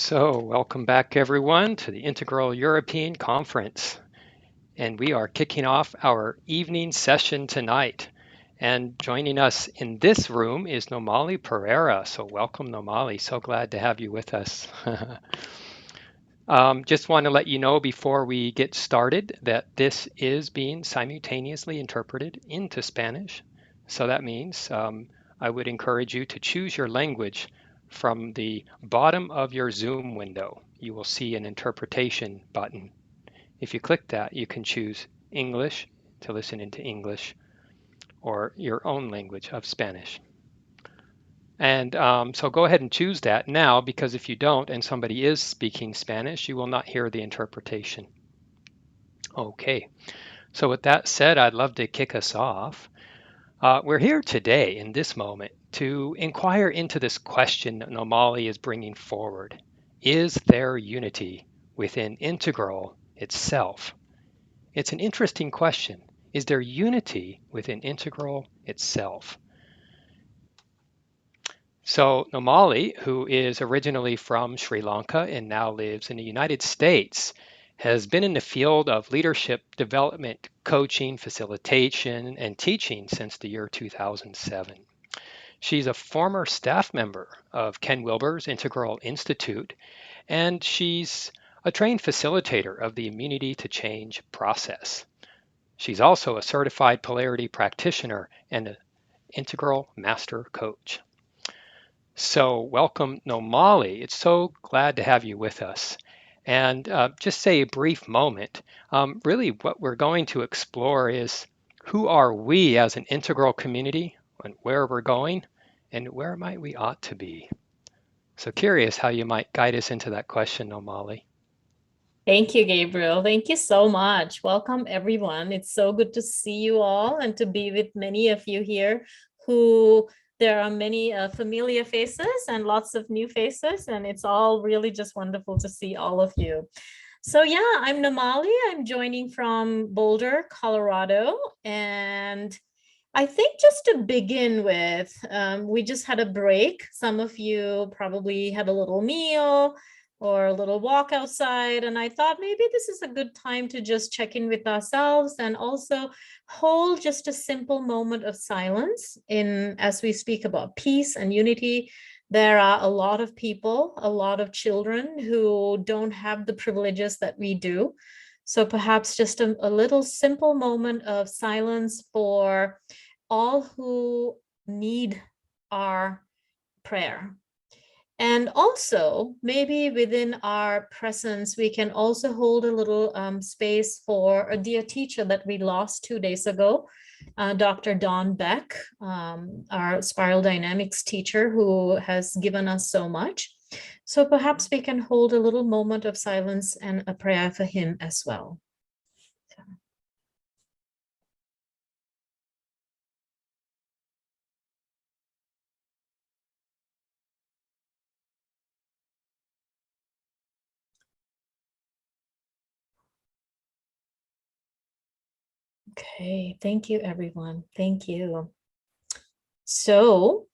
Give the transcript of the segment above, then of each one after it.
So, welcome back everyone to the Integral European Conference. And we are kicking off our evening session tonight. And joining us in this room is Nomali Pereira. So, welcome, Nomali. So glad to have you with us. Just want to let you know before we get started that this is being simultaneously interpreted into Spanish. So, that means I would encourage you to choose your language from the bottom of your Zoom window. You will see an interpretation button. If you click that, you can choose English to listen into English or your own language of Spanish. And so go ahead and choose that now, because if you don't and somebody is speaking Spanish, you will not hear the interpretation. Okay, so with that said, I'd love to kick us off. We're here today in this moment to inquire into this question that Nomali is bringing forward. Is there unity within Integral itself? It's an interesting question. Is there unity within Integral itself? So Nomali, who is originally from Sri Lanka and now lives in the United States, has been in the field of leadership development, coaching, facilitation, and teaching since the year 2007. She's a former staff member of Ken Wilber's Integral Institute, and she's a trained facilitator of the immunity to change process. She's also a certified polarity practitioner and an integral master coach. So welcome, Nomali. It's so glad to have you with us. And just say a brief moment. Really what we're going to explore is who are we as an integral community and where we're going and where might we ought to be. So curious how you might guide us into that question, Nomali. Thank you, Gabriel. Thank you so much. Welcome, everyone. It's so good to see you all and to be with many of you here who there are many familiar faces and lots of new faces, and it's all really just wonderful to see all of you. So yeah, I'm Nomali. I'm joining from Boulder, Colorado, and I think just to begin with, we just had a break. Some of you probably had a little meal or a little walk outside. And I thought maybe this is a good time to just check in with ourselves and also hold just a simple moment of silence as we speak about peace and unity. There are a lot of people, a lot of children who don't have the privileges that we do. So perhaps just a little simple moment of silence for all who need our prayer. And also, maybe within our presence, we can also hold a little space for a dear teacher that we lost 2 days ago, Dr. Don Beck, our spiral dynamics teacher who has given us so much. So perhaps we can hold a little moment of silence and a prayer for him as well. Okay, thank you, everyone. Thank you. So,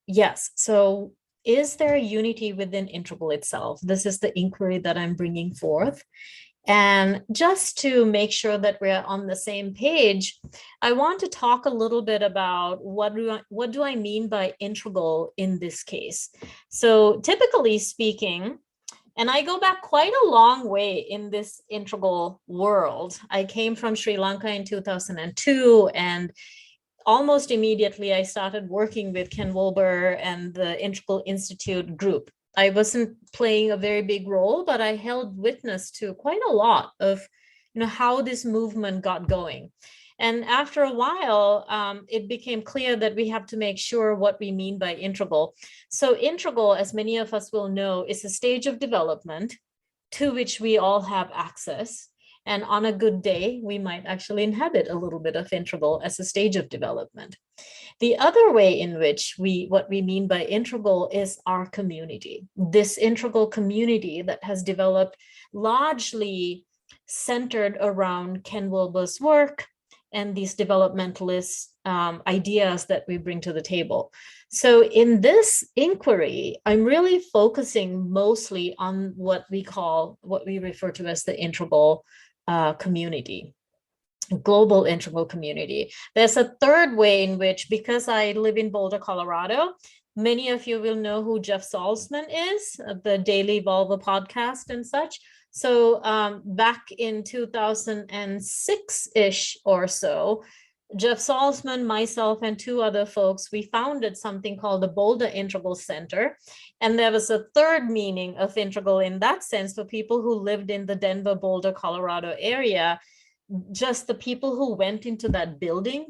yes, so is there unity within Integral itself? This is the inquiry that I'm bringing forth. And just to make sure that we're on the same page, I want to talk a little bit about what do I mean by integral in this case. So typically speaking, and I go back quite a long way in this integral world. I came from Sri Lanka in 2002, and almost immediately I started working with Ken Wilber and the Integral Institute group. I wasn't playing a very big role, but I held witness to quite a lot of how this movement got going. And after a while, it became clear that we have to make sure what we mean by integral. So integral, as many of us will know, is a stage of development to which we all have access. And on a good day, we might actually inhabit a little bit of integral as a stage of development. The other way in which what we mean by integral is our community. This integral community that has developed largely centered around Ken Wilber's work and these developmentalist ideas that we bring to the table. So in this inquiry, I'm really focusing mostly on what we refer to as the integral community, global integral community. There's a third way in which, because I live in Boulder, Colorado, many of you will know who Jeff Salzman is, the Daily Volvo podcast and such. So back in 2006-ish or so, Jeff Salzman, myself, and two other folks, we founded something called the Boulder Integral Center. And there was a third meaning of integral in that sense for people who lived in the Denver, Boulder, Colorado area. Just the people who went into that building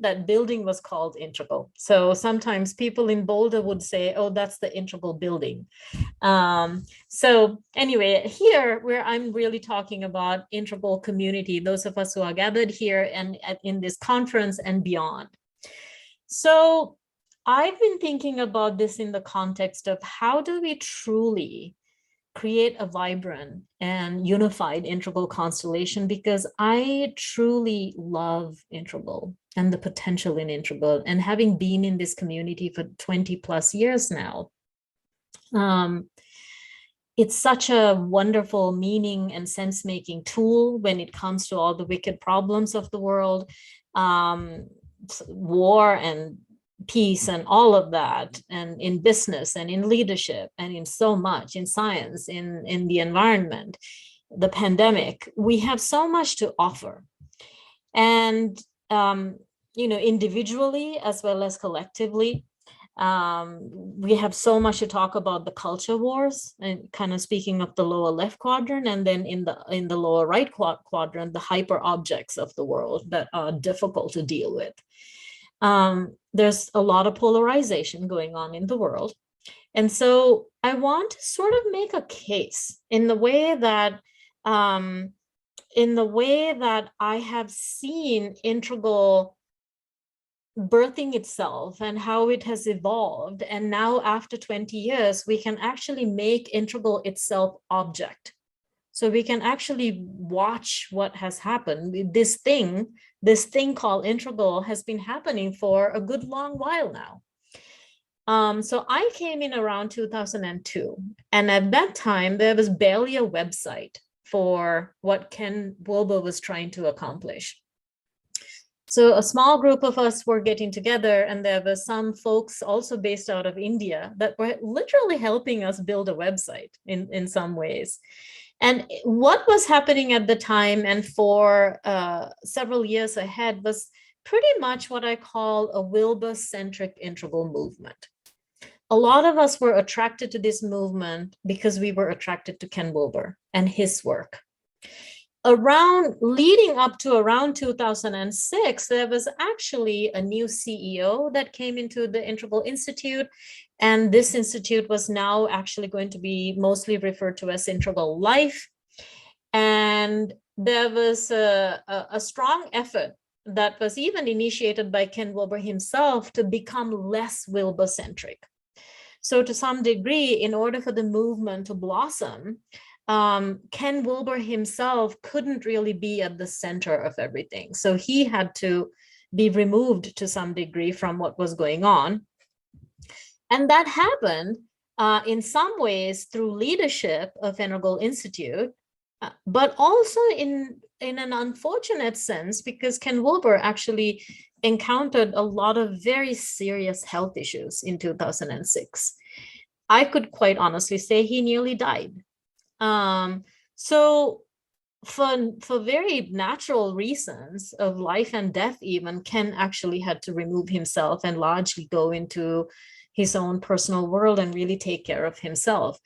was called integral. So sometimes people in Boulder would say, oh, that's the integral building. So anyway, here where I'm really talking about integral community, those of us who are gathered here and in this conference and beyond. So I've been thinking about this in the context of how do we truly create a vibrant and unified integral constellation, because I truly love integral and the potential in integral. And having been in this community for 20 plus years now, it's such a wonderful meaning and sense-making tool when it comes to all the wicked problems of the world, war and peace and all of that, and in business and in leadership and in so much, in science, in the environment, the pandemic. We have so much to offer. And, individually as well as collectively, we have so much to talk about the culture wars, and kind of speaking of the lower left quadrant, and then in the lower right quadrant, the hyper objects of the world that are difficult to deal with. There's a lot of polarization going on in the world. And so I want to sort of make a case in the way that I have seen integral birthing itself and how it has evolved. And now after 20 years, we can actually make integral itself object. So we can actually watch what has happened. This thing called integral has been happening for a good long while now. So I came in around 2002. And at that time, there was barely a website for what Ken Wilber was trying to accomplish. So a small group of us were getting together, and there were some folks also based out of India that were literally helping us build a website in some ways. And what was happening at the time and for several years ahead was pretty much what I call a Wilber-centric integral movement. A lot of us were attracted to this movement because we were attracted to Ken Wilber and his work. Leading up to around 2006, there was actually a new CEO that came into the Integral Institute. And this institute was now actually going to be mostly referred to as Integral Life. And there was a strong effort that was even initiated by Ken Wilber himself to become less Wilber-centric. So to some degree, in order for the movement to blossom, Ken Wilber himself couldn't really be at the center of everything. So he had to be removed to some degree from what was going on. And that happened in some ways through leadership of Integral Institute, but also in an unfortunate sense, because Ken Wilber actually encountered a lot of very serious health issues in 2006. I could quite honestly say he nearly died. So for very natural reasons of life and death, even, Ken actually had to remove himself and largely go into his own personal world and really take care of himself.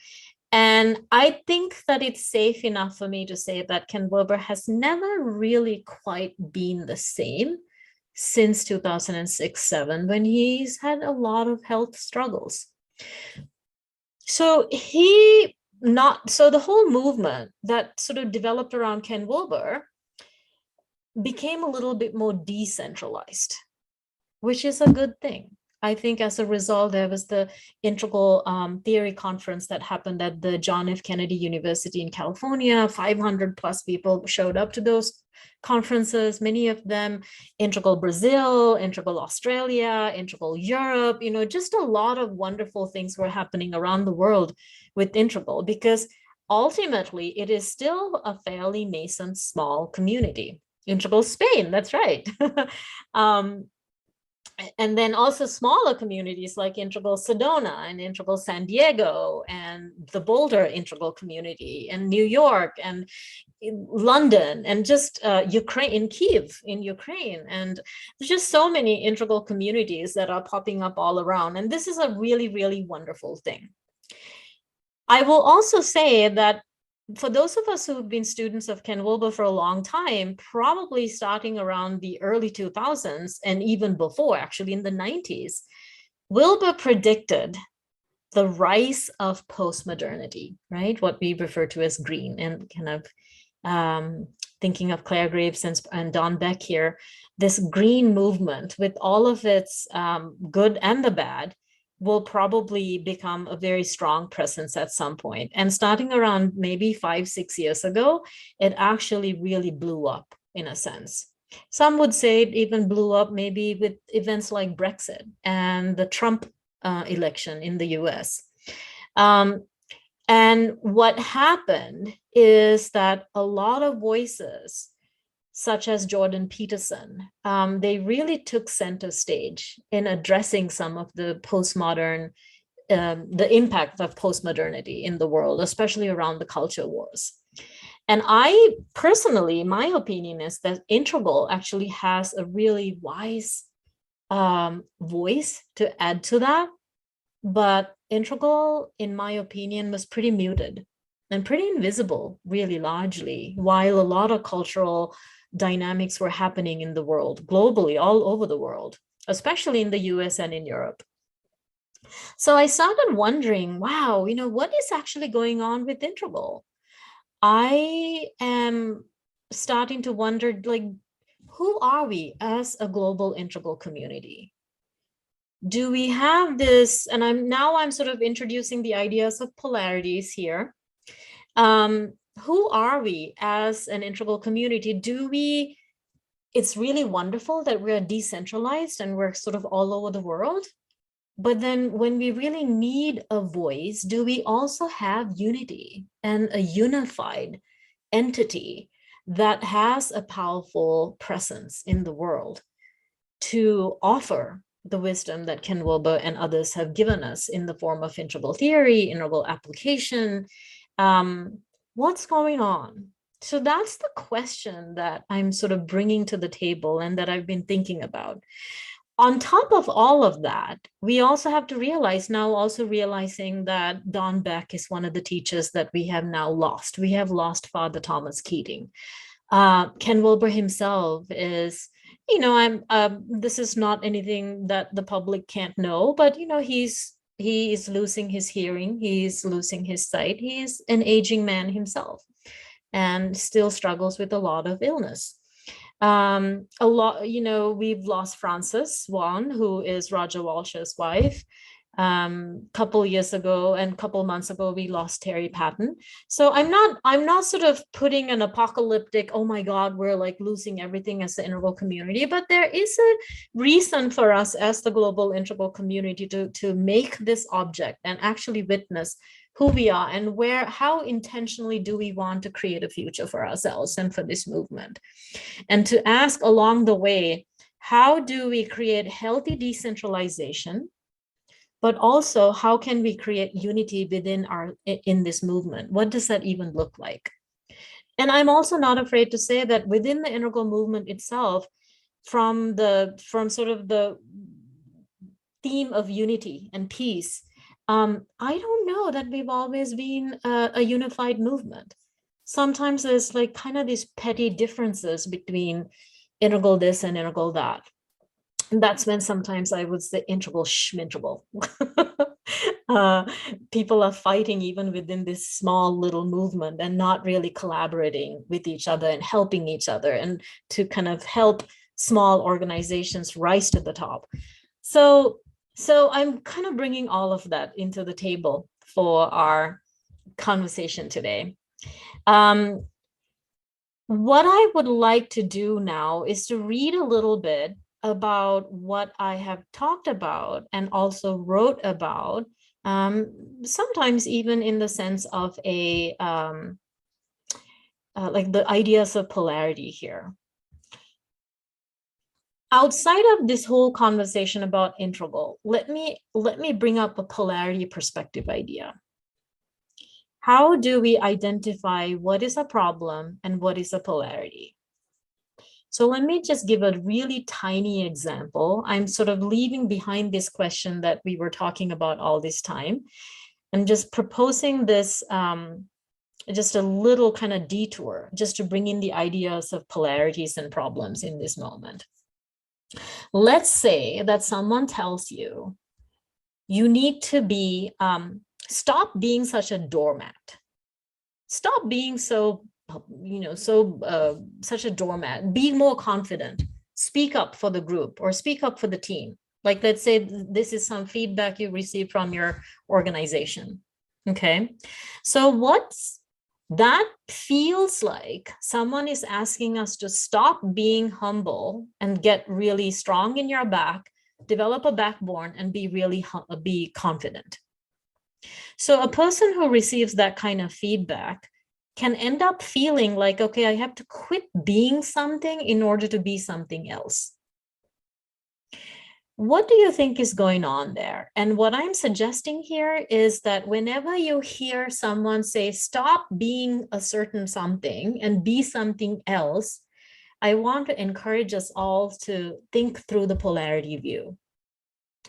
And I think that it's safe enough for me to say that Ken Wilber has never really quite been the same since 2006-07, when he's had a lot of health struggles. So the whole movement that sort of developed around Ken Wilber became a little bit more decentralized, which is a good thing. I think as a result, there was the Integral Theory Conference that happened at the John F. Kennedy University in California. 500 plus people showed up to those conferences, many of them Integral Brazil, Integral Australia, Integral Europe, just a lot of wonderful things were happening around the world with Integral, because ultimately it is still a fairly nascent small community. Integral Spain, that's right. And then also smaller communities like Integral Sedona and Integral San Diego and the Boulder Integral community and New York and London and just Ukraine, in Kiev in Ukraine. And there's just so many integral communities that are popping up all around. And this is a really, really wonderful thing. I will also say that for those of us who've been students of Ken Wilber for a long time, probably starting around the early 2000s and even before, actually in the 90s, Wilber predicted the rise of postmodernity, right? What we refer to as green, and kind of thinking of Claire Graves and Don Beck here, this green movement with all of its good and the bad will probably become a very strong presence at some point. And starting around maybe 5-6 years ago, it actually really blew up in a sense. Some would say it even blew up maybe with events like Brexit and the Trump election in the US. And what happened is that a lot of voices, such as Jordan Peterson, they really took center stage in addressing some of the postmodern, the impact of postmodernity in the world, especially around the culture wars. And I personally, my opinion is that Integral actually has a really wise voice to add to that. But Integral, in my opinion, was pretty muted and pretty invisible, really largely, while a lot of cultural dynamics were happening in the world, globally, all over the world, especially in the US and in Europe. So I started wondering, wow, what is actually going on with Integral? I am starting to wonder, like, who are we as a global Integral community? Do we have this, and I'm sort of introducing the ideas of polarities here. Who are we as an Integral community? It's really wonderful that we're decentralized and we're sort of all over the world. But then when we really need a voice, do we also have unity and a unified entity that has a powerful presence in the world to offer the wisdom that Ken Wilber and others have given us in the form of integral theory, integral application? What's going on? So that's the question that I'm sort of bringing to the table and that I've been thinking about. On top of all of that, we also have to realize now, also realizing that Don Beck is one of the teachers that we have now lost. We have lost Father Thomas Keating. Ken Wilber himself is, this is not anything that the public can't know, but, he is losing his hearing, he's losing his sight, he's an aging man himself and still struggles with a lot of illness. We've lost Frances Swan, who is Roger Walsh's wife. Couple years ago and couple months ago, we lost Terry Patton. So I'm not sort of putting an apocalyptic, oh my God, we're like losing everything as the integral community, but there is a reason for us as the global integral community to make this object and actually witness who we are and how intentionally do we want to create a future for ourselves and for this movement. And to ask along the way, how do we create healthy decentralization, but also how can we create unity in this movement? What does that even look like? And I'm also not afraid to say that within the integral movement itself, from sort of the theme of unity and peace, I don't know that we've always been a unified movement. Sometimes there's like kind of these petty differences between integral this and integral that. And that's when sometimes I would say integral schmintegral. People are fighting even within this small little movement and not really collaborating with each other and helping each other and to kind of help small organizations rise to the top. So I'm kind of bringing all of that into the table for our conversation today. What I would like to do now is to read a little bit about what I have talked about and also wrote about, sometimes even in the sense of like the ideas of polarity here. Outside of this whole conversation about integral, let me bring up a polarity perspective idea. How do we identify what is a problem and what is a polarity? So let me just give a really tiny example. I'm sort of leaving behind this question that we were talking about all this time. I'm just proposing this, just a little kind of detour, just to bring in the ideas of polarities and problems in this moment. Let's say that someone tells you, you need to be, stop being such a doormat. Stop being so, such a doormat. Be more confident. Speak up for the group or speak up for the team. Like, let's say this is some feedback you received from your organization. Okay. So that feels like someone is asking us to stop being humble and get really strong in your back, develop a backbone, and be confident. So a person who receives that kind of feedback can end up feeling like, okay, I have to quit being something in order to be something else. What do you think is going on there? And what I'm suggesting here is that whenever you hear someone say, stop being a certain something and be something else, I want to encourage us all to think through the polarity view.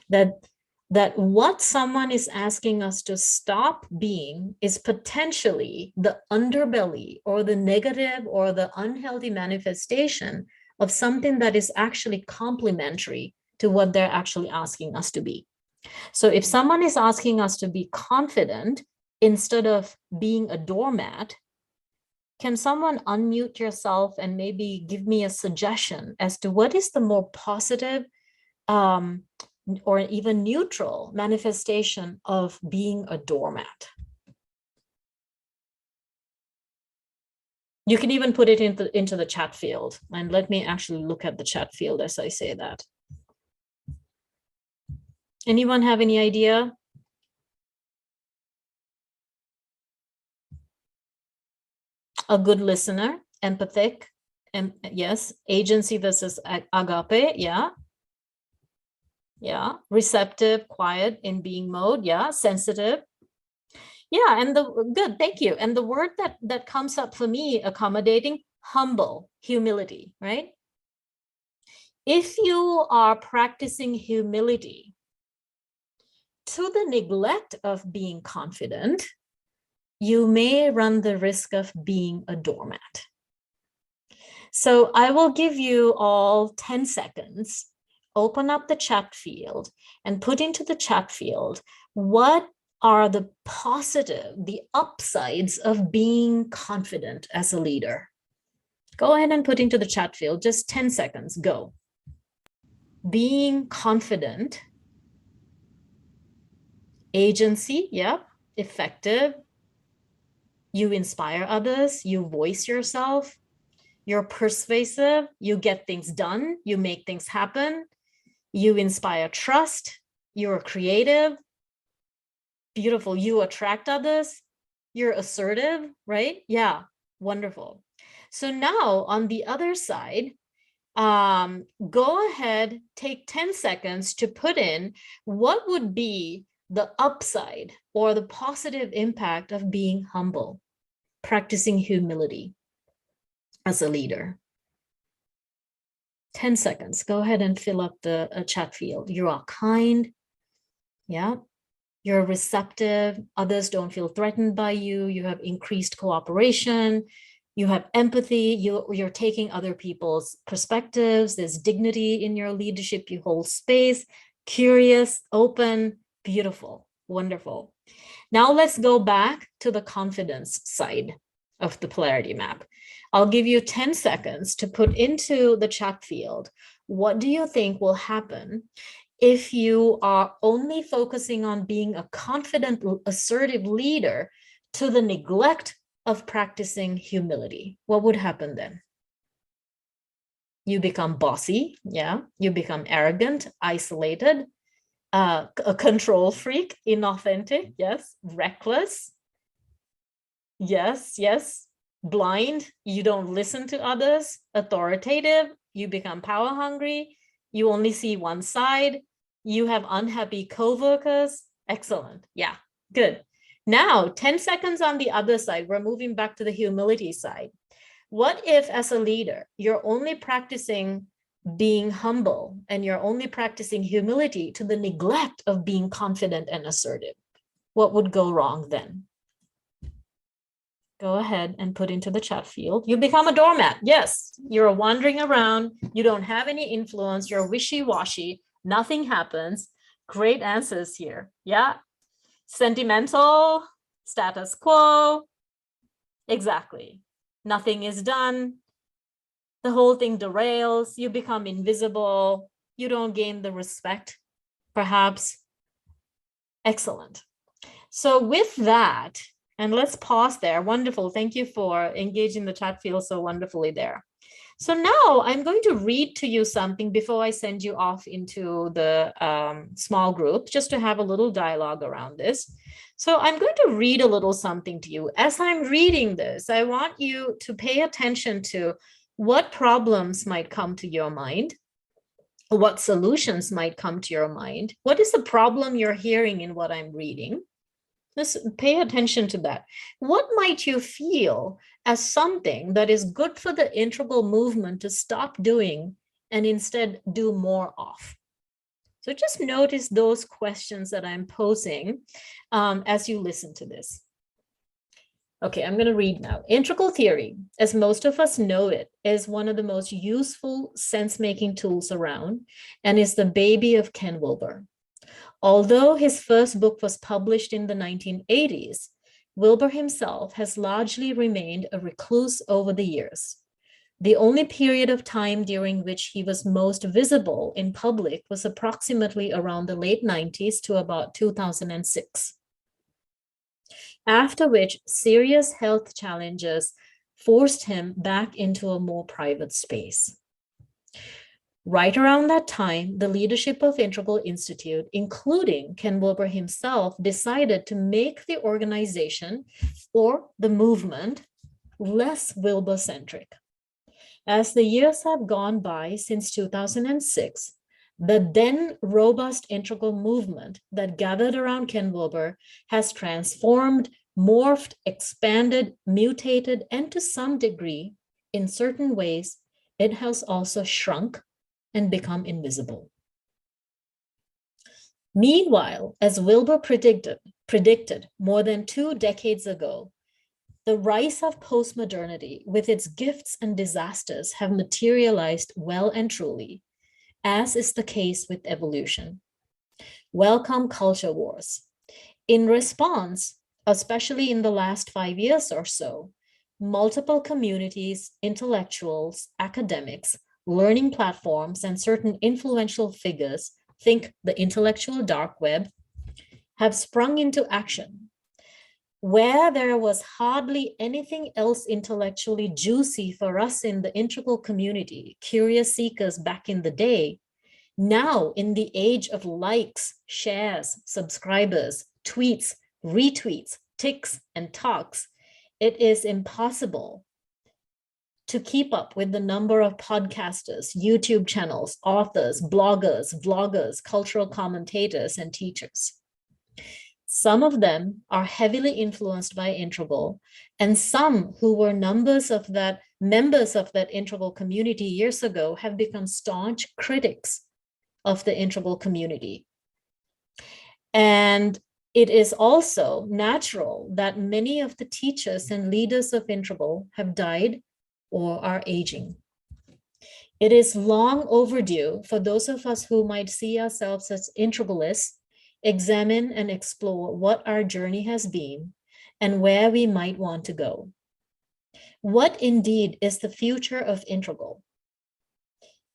That what someone is asking us to stop being is potentially the underbelly or the negative or the unhealthy manifestation of something that is actually complementary to what they're actually asking us to be. So if someone is asking us to be confident instead of being a doormat, can someone unmute yourself and maybe give me a suggestion as to what is the more positive or even neutral manifestation of being a doormat? You can even put it into the chat field. And let me actually look at the chat field as I say that. Anyone have any idea? A good listener, empathic, and yes, agency versus agape, yeah. Yeah, receptive, quiet in being mode, yeah, sensitive. Yeah, and good, thank you. And the word that comes up for me, accommodating, humble, humility, right? If you are practicing humility to the neglect of being confident, you may run the risk of being a doormat. So I will give you all 10 seconds, open up the chat field and put into the chat field, what are the positive, the upsides of being confident as a leader? Go ahead and put into the chat field, just 10 seconds, go. Being confident, agency, yep, effective. You inspire others, you voice yourself, you're persuasive, you get things done, you make things happen, you inspire trust, you're creative, beautiful, you attract others, you're assertive, right? Yeah, wonderful. So now on the other side, go ahead, take 10 seconds to put in what would be the upside or the positive impact of being humble, practicing humility as a leader. 10 seconds. Go ahead and fill up the chat field. You are kind. Yeah. You're receptive. Others don't feel threatened by you. You have increased cooperation. You have empathy. You're taking other people's perspectives. There's dignity in your leadership. You hold space. Curious, open, beautiful, wonderful. Now let's go back to the confidence side of the polarity map. I'll give you 10 seconds to put into the chat field. What do you think will happen if you are only focusing on being a confident, assertive leader to the neglect of practicing humility, what would happen then? You become bossy, yeah. You become arrogant, isolated, a control freak, inauthentic, yes. Reckless, yes. Blind, you don't listen to others. Authoritative, you become power hungry. You only see one side. You have unhappy coworkers. Excellent, yeah, good. Now, 10 seconds on the other side, we're moving back to the humility side. What if, as a leader, you're only practicing being humble and you're only practicing humility to the neglect of being confident and assertive? What would go wrong then? Go ahead and put into the chat field. You become a doormat. Yes, you're wandering around. You don't have any influence. You're wishy-washy. Nothing happens. Great answers here. Yeah. Sentimental, status quo. Exactly. Nothing is done. The whole thing derails. You become invisible. You don't gain the respect, perhaps. Excellent. So with that, and let's pause there. Wonderful. Thank you for engaging the chat field so wonderfully there. So now I'm going to read to you something before I send you off into the small group, just to have a little dialogue around this. So I'm going to read a little something to you. As I'm reading this, I want you to pay attention to what problems might come to your mind, what solutions might come to your mind. What is the problem you're hearing in what I'm reading? Let's pay attention to that. What might you feel as something that is good for the integral movement to stop doing and instead do more of? So just notice those questions that I'm posing as you listen to this. Okay, I'm going to read now. Integral theory, as most of us know it, is one of the most useful sense-making tools around and is the baby of Ken Wilber. Although his first book was published in the 1980s, Wilber himself has largely remained a recluse over the years. The only period of time during which he was most visible in public was approximately around the late 90s to about 2006. After which serious health challenges forced him back into a more private space. Right around that time, the leadership of Integral Institute, including Ken Wilber himself, decided to make the organization or the movement less Wilber-centric. As the years have gone by since 2006, the then robust integral movement that gathered around Ken Wilber has transformed, morphed, expanded, mutated, and to some degree, in certain ways, it has also shrunk and become invisible. Meanwhile, as Wilber predicted more than 2 decades ago, the rise of postmodernity with its gifts and disasters have materialized well and truly, as is the case with evolution. Welcome culture wars. In response, especially in the last 5 years or so, multiple communities, intellectuals, academics, learning platforms, and certain influential figures, think the intellectual dark web, have sprung into action. Where there was hardly anything else intellectually juicy for us in the integral community, curious seekers back in the day, now in the age of likes, shares, subscribers, tweets, retweets, ticks, and talks, it is impossible to keep up with the number of podcasters, YouTube channels, authors, bloggers, vloggers, cultural commentators, and teachers. Some of them are heavily influenced by Integral, and some who were members of that Integral community years ago have become staunch critics of the Integral community. And it is also natural that many of the teachers and leaders of Integral have died or are aging. It is long overdue for those of us who might see ourselves as Integralists examine and explore what our journey has been and where we might want to go. What indeed is the future of Integral?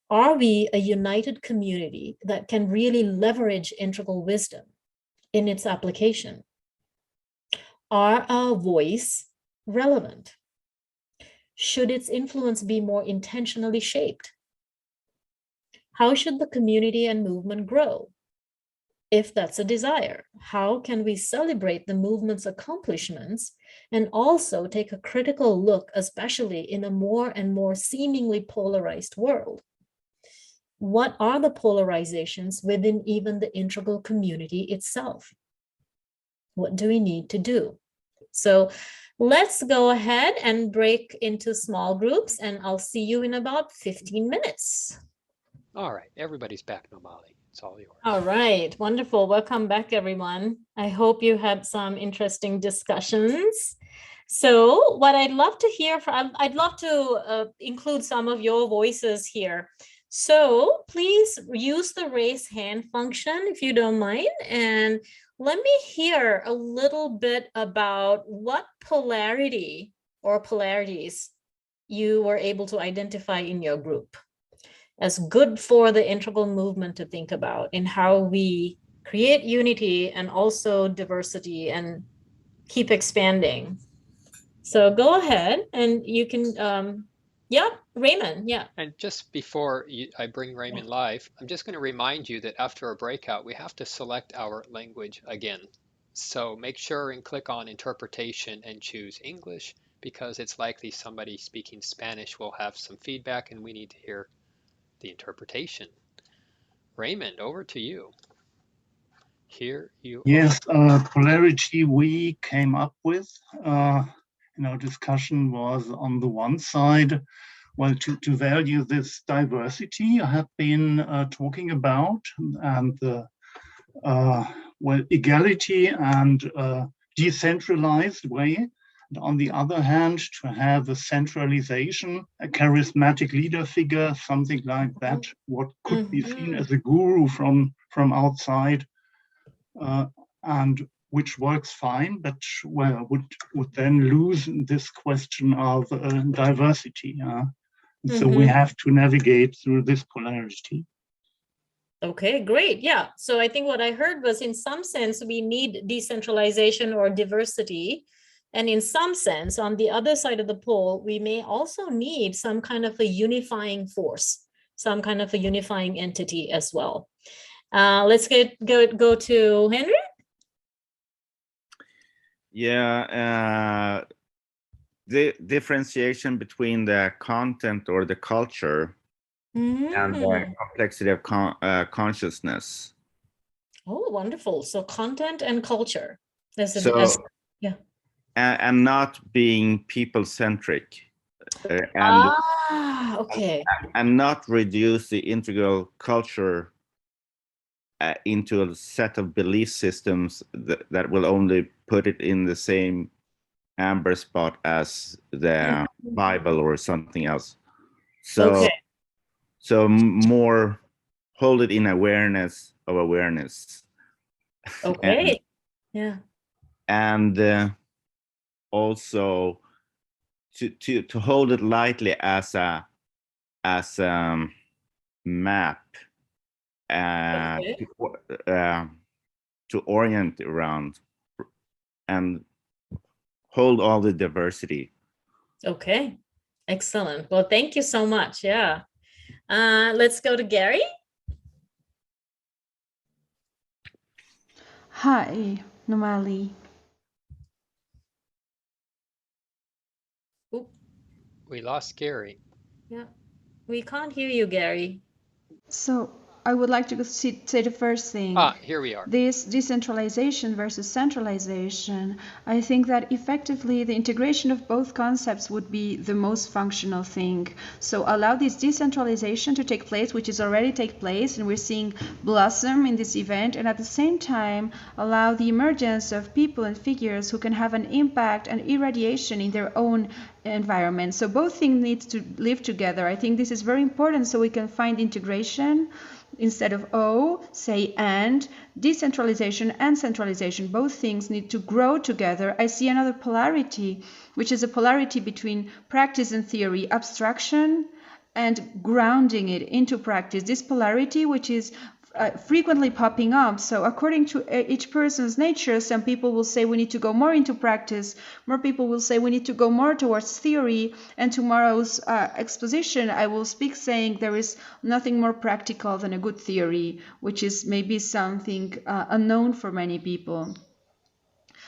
Are we a united community that can really leverage Integral wisdom in its application? Are our voice relevant? Should its influence be more intentionally shaped? How should the community and movement grow? If that's a desire, how can we celebrate the movement's accomplishments and also take a critical look, especially in a more and more seemingly polarized world? What are the polarizations within even the integral community itself? What do we need to do? So let's go ahead and break into small groups, and I'll see you in about 15 minutes. All right, everybody's back, Nomali. It's all yours. All right, wonderful. Welcome back, everyone. I hope you had some interesting discussions. So what I'd love to hear from, I'd love to include some of your voices here. So please use the raise hand function if you don't mind, and let me hear a little bit about what polarity or polarities you were able to identify in your group as good for the integral movement to think about in how we create unity and also diversity and keep expanding. So go ahead and you can, yeah, Raymond, yeah. And just before I bring Raymond live, I'm just going to remind you that after a breakout, we have to select our language again. So make sure and click on interpretation and choose English, because it's likely somebody speaking Spanish will have some feedback and we need to hear the interpretation. Raymond, over to you. Here you Yes, polarity we came up with in our discussion was on the one side, well, to value this diversity I have been talking about, and well, equality and decentralized way. And on the other hand, to have a centralization, a charismatic leader figure, something like that, what could be seen as a guru from outside, and which works fine, but well, would then lose this question of diversity. So we have to navigate through this polarity. Okay, great. Yeah. So I think what I heard was, in some sense, we need decentralization or diversity. And in some sense, on the other side of the pole, we may also need some kind of a unifying force, some kind of a unifying entity as well. Let's go to Henry. Yeah, the differentiation between the content or the culture and the complexity of consciousness. Oh, wonderful. So content and culture. Yeah. And not being people-centric. Okay. And not reduce the integral culture into a set of belief systems that will only put it in the same amber spot as the Bible or something else. So, so more hold it in awareness of awareness. Okay. Yeah. And also to hold it lightly as a map to orient around and hold all the diversity. Okay, excellent. Well, thank you so much. Yeah. Let's go to Gary. Hi, Nomali. Oop. We lost Gary. Yeah, we can't hear you, Gary. So I would like to say the first thing. Here we are. This decentralization versus centralization, I think that effectively the integration of both concepts would be the most functional thing. So allow this decentralization to take place, which is already take place, and we're seeing blossom in this event, and at the same time allow the emergence of people and figures who can have an impact and irradiation in their own environment. So both things need to live together. I think this is very important so we can find integration. Instead of O, say and. Decentralization and centralization, both things need to grow together. I see another polarity, which is a polarity between practice and theory, abstraction and grounding it into practice. This polarity, which is frequently popping up. So according to each person's nature, some people will say we need to go more into practice. More people will say we need to go more towards theory. And tomorrow's exposition, I will speak saying there is nothing more practical than a good theory, which is maybe something unknown for many people.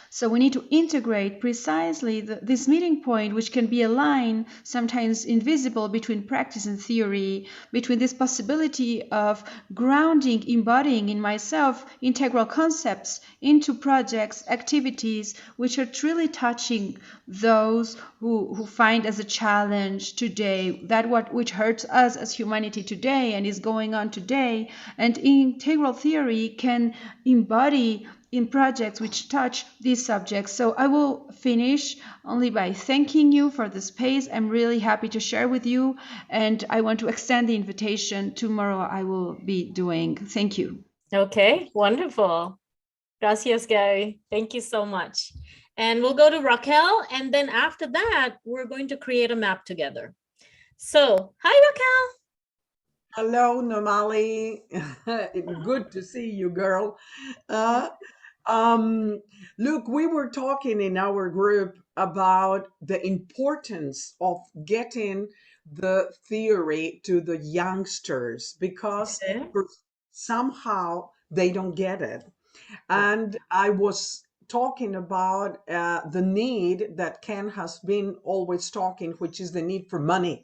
So we need to integrate precisely this meeting point, which can be a line, sometimes invisible, between practice and theory, between this possibility of grounding, embodying in myself integral concepts into projects, activities, which are truly touching those who find as a challenge today, which hurts us as humanity today and is going on today. And integral theory can embody in projects which touch these subjects. So I will finish only by thanking you for the space. I'm really happy to share with you, and I want to extend the invitation. Tomorrow I will be doing. Thank you. Okay, wonderful. Gracias, Gary. Thank you so much. And we'll go to Raquel, and then after that, we're going to create a map together. So, hi, Raquel. Hello, Nomali. Good to see you, girl. Look, we were talking in our group about the importance of getting the theory to the youngsters because somehow they don't get it. And I was talking about the need that Ken has been always talking, which is the need for money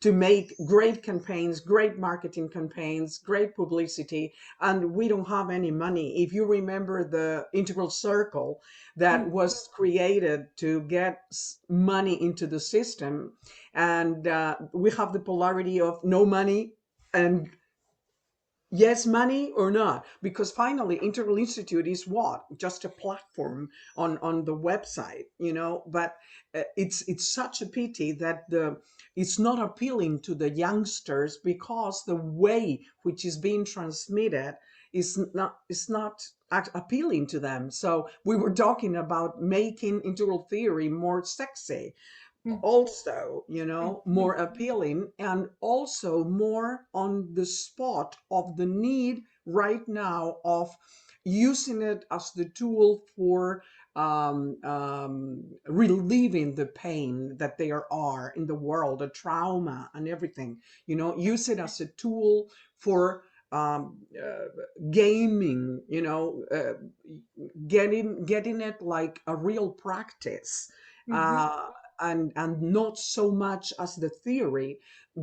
to make great campaigns, great marketing campaigns, great publicity, and we don't have any money. If you remember the integral circle that was created to get money into the system, and we have the polarity of no money and yes money or not, because finally Integral Institute is what? Just a platform on the website, but it's such a pity that it's not appealing to the youngsters because the way which is being transmitted is not appealing to them. So we were talking about making integral theory more sexy, also, more appealing, and also more on the spot of the need right now of using it as the tool for relieving the pain that there are in the world, the trauma and everything. Use it as a tool for gaming, getting it like a real practice. And not so much as the theory,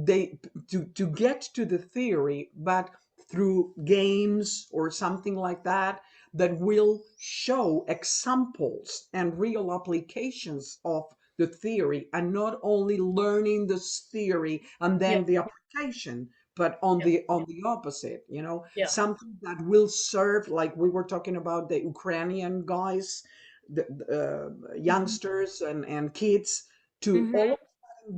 to get to the theory, but through games or something like that will show examples and real applications of the theory, and not only learning this theory and then the application, but on the opposite, something that will serve, like we were talking about the Ukrainian guys, the youngsters and kids, to all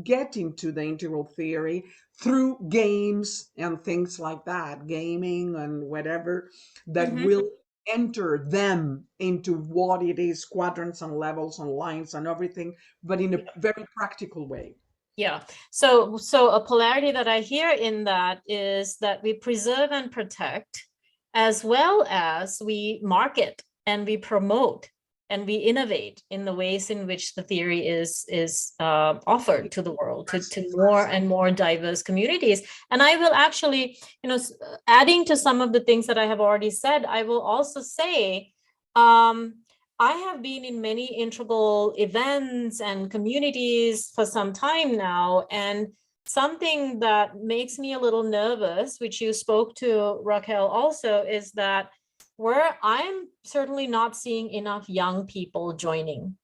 get into the integral theory through games and things like that, gaming and whatever, that will enter them into what it is, quadrants and levels and lines and everything, but in a very practical way. Yeah. So a polarity that I hear in that is that we preserve and protect, as well as we market and we promote and we innovate in the ways in which the theory is offered to the world, to more and more diverse communities. And I will actually, adding to some of the things that I have already said, I will also say, I have been in many integral events and communities for some time now, and something that makes me a little nervous, which you spoke to, Raquel, also, is that where I'm certainly not seeing enough young people joining.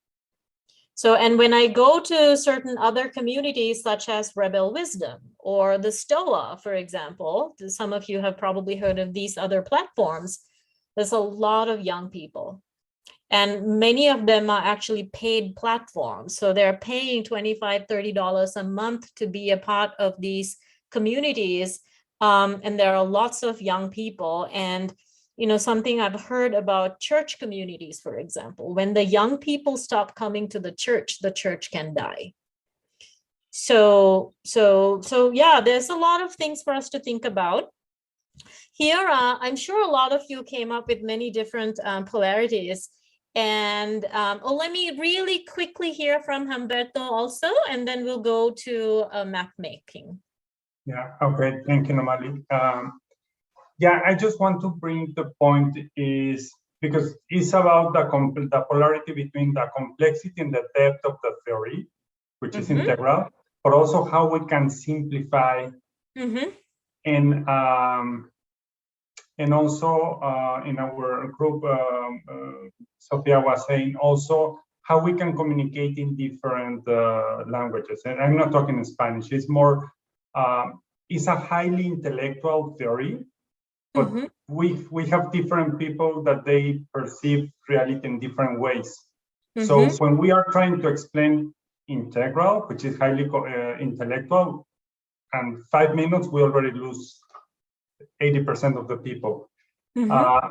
So, and when I go to certain other communities, such as Rebel Wisdom or the STOA, for example, some of you have probably heard of these other platforms, there's a lot of young people. And many of them are actually paid platforms. So they're paying $25, $30 a month to be a part of these communities. And there are lots of young people. And something I've heard about church communities, for example, when the young people stop coming to the church can die. So yeah, there's a lot of things for us to think about. here, I'm sure a lot of you came up with many different polarities. And let me really quickly hear from Humberto also, and then we'll go to map making. Yeah, okay, thank you, Nomali. Yeah, I just want to bring the point is, because it's about the polarity between the complexity and the depth of the theory, which is integral, but also how we can simplify. And also in our group, Sophia was saying also how we can communicate in different languages. And I'm not talking in Spanish, it's more, it's a highly intellectual theory, but we have different people that they perceive reality in different ways. So when we are trying to explain integral, which is highly intellectual, and 5 minutes, we already lose 80% of the people.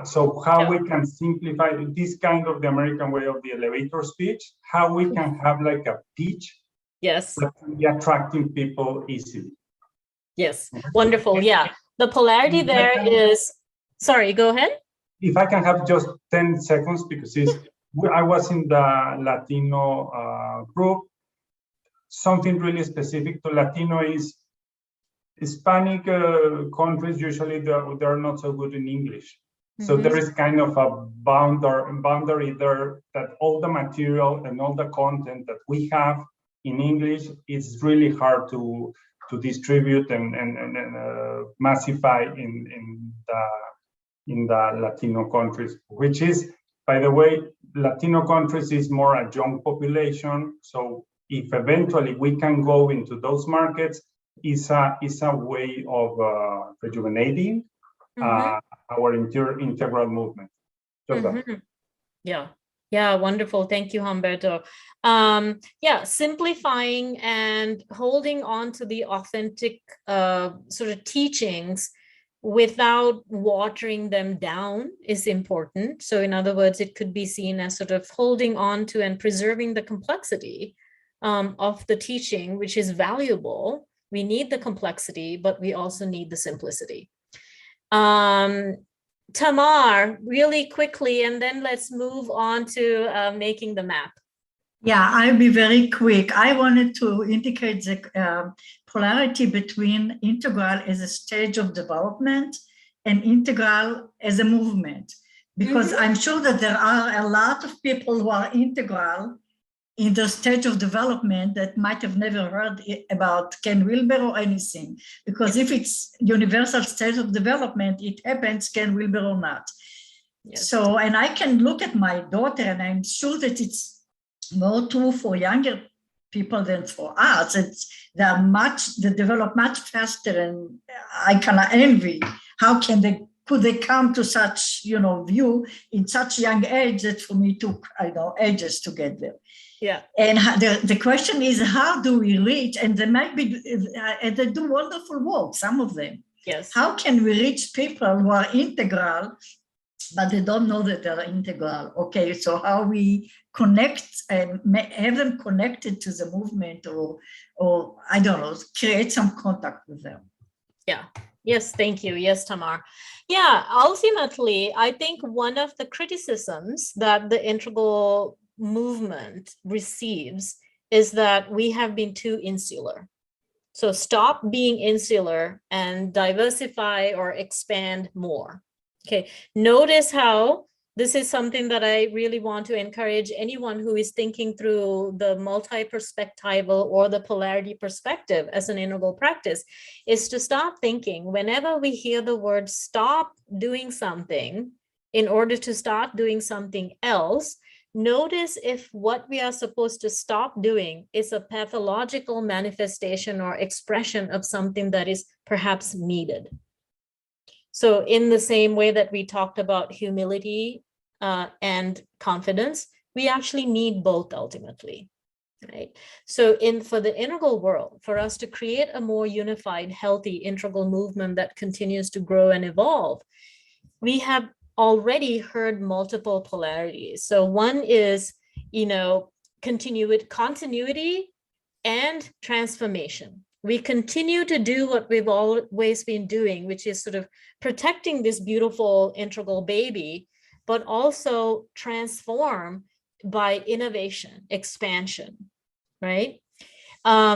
So how we can simplify this kind of the American way of the elevator speech, how we can have like a pitch that can be attracting people easily. Yes, wonderful. Yeah, the polarity there is, sorry, go ahead. If I can have just 10 seconds, because I was in the Latino group. Something really specific to Latino is Hispanic countries, usually they're not so good in English. So there is kind of a boundary there that all the material and all the content that we have in English is really hard to distribute and massify in the Latino countries, which is, by the way, Latino countries is more a young population. So if eventually we can go into those markets, is a way of rejuvenating our integral movement. Yeah, wonderful. Thank you, Humberto. Yeah, simplifying and holding on to the authentic sort of teachings without watering them down is important. So in other words, it could be seen as sort of holding on to and preserving the complexity of the teaching, which is valuable. We need the complexity, but we also need the simplicity. Tamar, really quickly, and then let's move on to making the map. Yeah, I'll be very quick. I wanted to indicate the polarity between integral as a stage of development and integral as a movement, because I'm sure that there are a lot of people who are integral in the stage of development that might have never heard about Ken Wilber or anything, because if it's universal stage of development, it happens Ken Wilber or not. Yes. So, and I can look at my daughter, and I'm sure that it's more true for younger people than for us. They develop much faster, and I kind of envy how could they come to such view in such young age that for me took ages to get there. Yeah. And the question is, how do we reach, and they might be, and they do wonderful work, some of them. Yes. How can we reach people who are integral, but they don't know that they're integral? Okay, so how we connect and have them connected to the movement, or I don't know, create some contact with them. Yeah. Yes, thank you. Yes, Tamar. Yeah, ultimately, I think one of the criticisms that the integral movement receives is that we have been too insular. So stop being insular and diversify or expand more. Okay, notice how this is something that I really want to encourage anyone who is thinking through the multi-perspectival or the polarity perspective as an integral practice, is to stop thinking whenever we hear the word stop doing something in order to start doing something else. Notice if what we are supposed to stop doing is a pathological manifestation or expression of something that is perhaps needed. So in the same way that we talked about humility and confidence, we actually need both ultimately, right? So for the integral world, for us to create a more unified, healthy integral movement that continues to grow and evolve, we have already heard multiple polarities. So one is, continuity and transformation. we continue to do what we've always been doing, which is sort of protecting this beautiful integral baby, but also transform by innovation, expansion, right?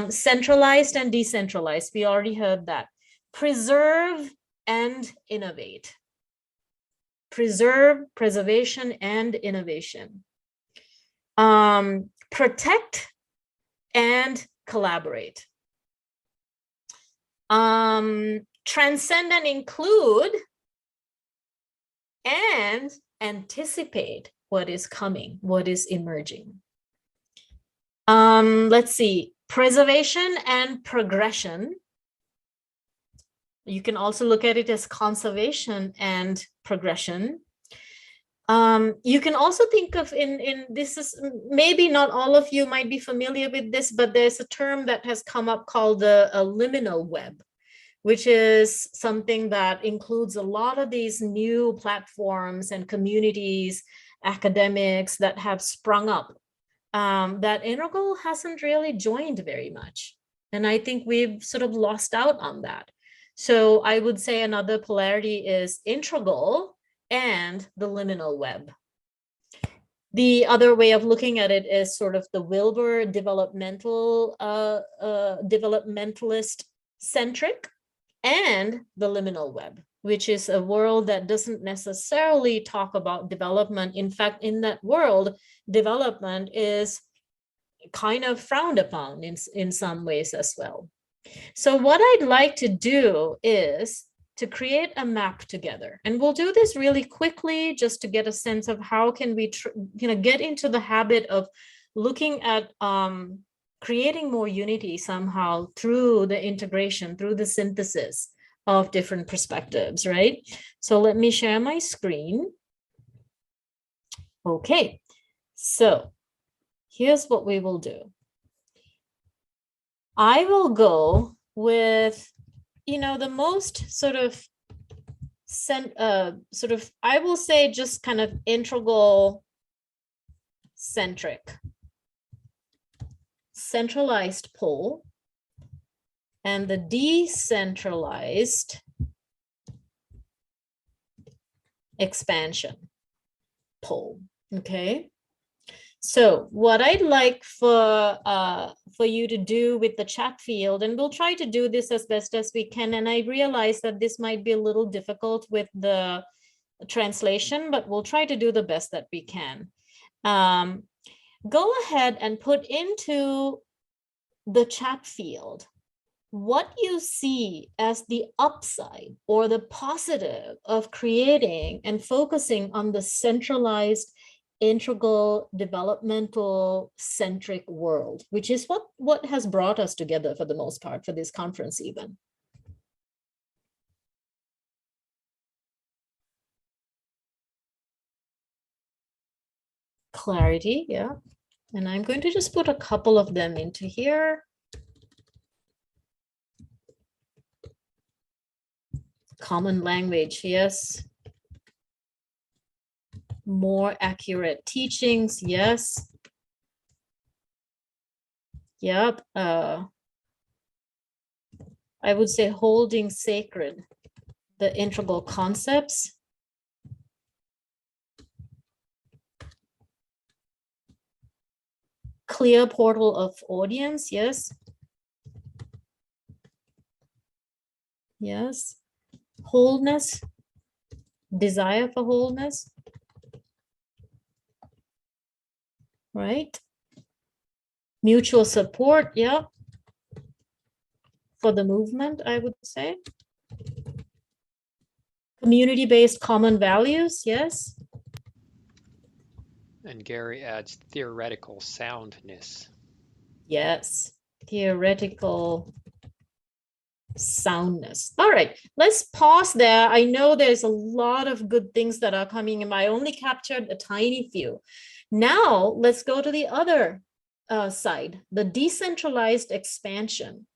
Centralized and decentralized, we already heard that. Preserve and innovate. Preservation and innovation. Protect and collaborate. Transcend and include, and anticipate what is coming, what is emerging. Let's see, preservation and progression. You can also look at it as conservation and progression. You can also think of this is, maybe not all of you might be familiar with this, but there's a term that has come up called the liminal web, which is something that includes a lot of these new platforms and communities, academics that have sprung up, that Integral hasn't really joined very much. And I think we've sort of lost out on that. So I would say another polarity is Integral and the liminal web. The other way of looking at it is sort of the Wilber developmentalist centric, and the liminal web, which is a world that doesn't necessarily talk about development. In fact, in that world, development is kind of frowned upon in some ways as well. So what I'd like to do is to create a map together. And we'll do this really quickly just to get a sense of how can we get into the habit of looking at creating more unity somehow through the integration, through the synthesis of different perspectives, right? So let me share my screen. Okay, so here's what we will do. I will go with, the most sort of, I will say just kind of integral centric, centralized pole, and the decentralized expansion pole, okay? So what I'd like for you to do with the chat field, and we'll try to do this as best as we can, and I realize that this might be a little difficult with the translation, but we'll try to do the best that we can. Go ahead and put into the chat field what you see as the upside or the positive of creating and focusing on the centralized, integral, developmental centric world, which is what has brought us together for the most part for this conference even. Clarity, yeah. And I'm going to just put a couple of them into here. Common language, yes. More accurate teachings, yes. Yep. I would say holding sacred the integral concepts. Clear portal of audience, yes. Yes. Wholeness, desire for wholeness. Right? Mutual support, yeah. For the movement, I would say. Community-based common values, yes. And Gary adds theoretical soundness. Yes, theoretical soundness. All right, let's pause there. I know there's a lot of good things that are coming in. I only captured a tiny few. Now let's go to the other side, the decentralized expansion.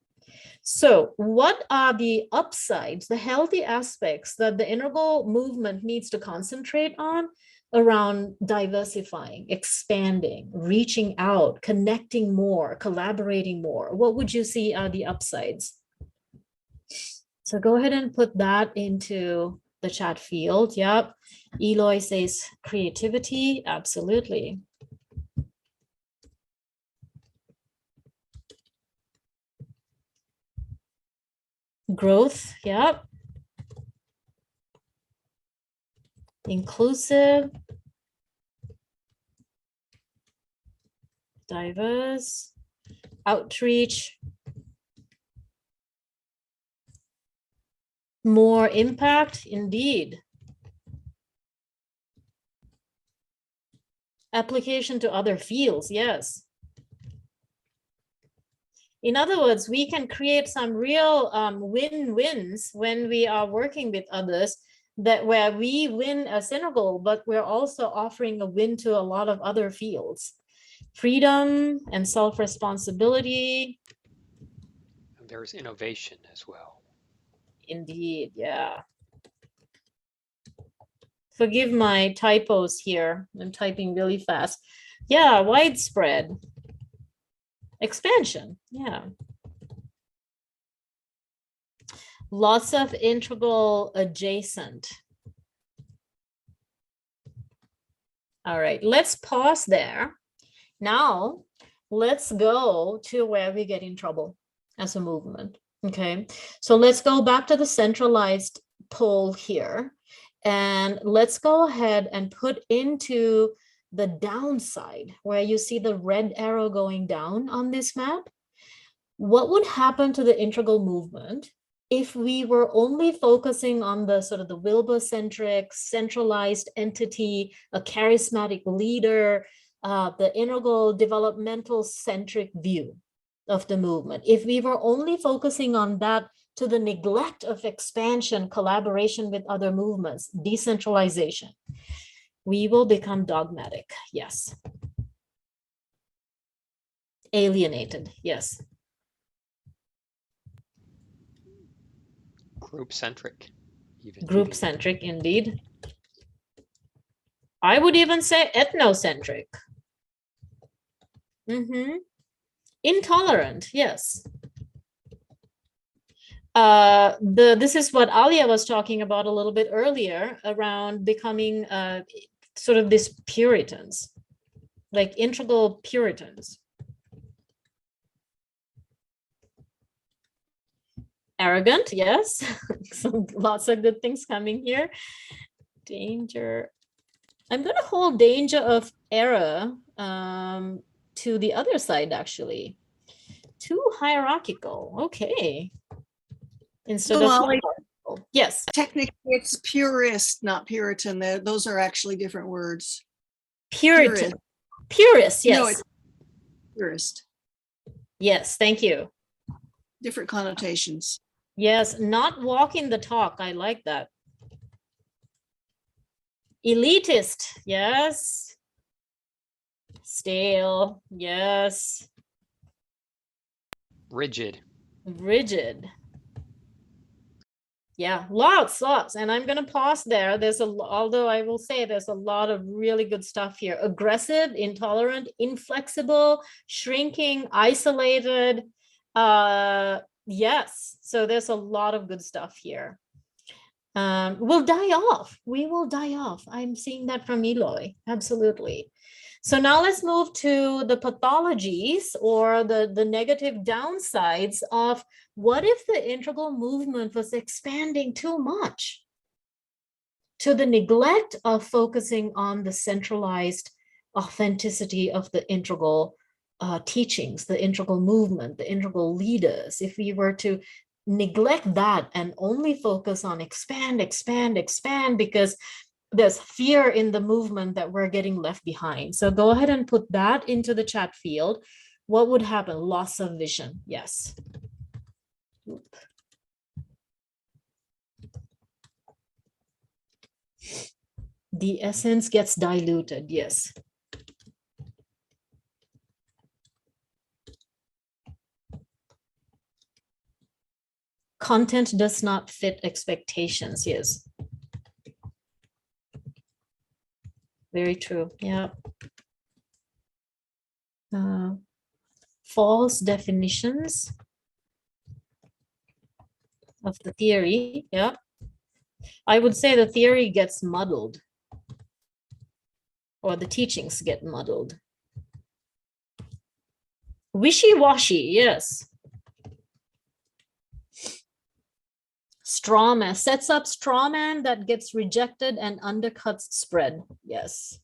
So what are the upsides, the healthy aspects that the integral movement needs to concentrate on around diversifying, expanding, reaching out, connecting more, collaborating more? What would you see are the upsides? So go ahead and put that into the chat field. Yep. Eloy says creativity. Absolutely. Growth. Yep. Inclusive. Diverse. Outreach. More impact, indeed. Application to other fields, yes. In other words, we can create some real win-wins when we are working with others, that where we win as integral, but we're also offering a win to a lot of other fields. Freedom and self-responsibility. There's innovation as well. Indeed, yeah. Forgive my typos here. I'm typing really fast. Yeah, widespread. Expansion, yeah. Lots of integral adjacent. All right, let's pause there. Now, let's go to where we get in trouble as a movement, okay? So let's go back to the centralized pole here, and let's go ahead and put into the downside where you see the red arrow going down on this map. What would happen to the integral movement if we were only focusing on the sort of the Wilber-centric, centralized entity, a charismatic leader, the integral developmental centric view of the movement? If we were only focusing on that to the neglect of expansion, collaboration with other movements, decentralization, we will become dogmatic, yes. Alienated, yes. Group-centric, even. Group-centric, indeed. I would even say ethnocentric. Intolerant, yes. This is what Alia was talking about a little bit earlier around becoming sort of these Puritans, like integral Puritans. Arrogant, yes. So lots of good things coming here. Danger. I'm going to hold danger of error to the other side, actually. Too hierarchical. Okay. Instead of yes. Technically, it's purist, not Puritan. Those are actually different words. Puritan. Purist, yes. No, it's purist. Yes, thank you. Different connotations. Yes, not walking the talk. I like that. Elitist, yes. Stale, yes. Rigid. Rigid. Yeah, lots. And I'm going to pause there. Although I will say there's a lot of really good stuff here. Aggressive, intolerant, inflexible, shrinking, isolated. Yes, so there's a lot of good stuff here. We'll die off. We will die off. I'm seeing that from Eloy. Absolutely. So now let's move to the pathologies or the negative downsides of what if the integral movement was expanding too much to the neglect of focusing on the centralized authenticity of the integral teachings, the integral movement, the integral leaders. If we were to neglect that and only focus on expand because there's fear in the movement that we're getting left behind. So go ahead and put that into the chat field. What would happen? Loss of vision. Yes. Oop. The essence gets diluted. Yes. content does not fit expectations. Yes. Very true. Yeah. False definitions of the theory. Yeah. I would say the theory gets muddled, or the teachings get muddled. Wishy-washy, yes. Straw man, sets up straw man that gets rejected and undercuts spread. Yes.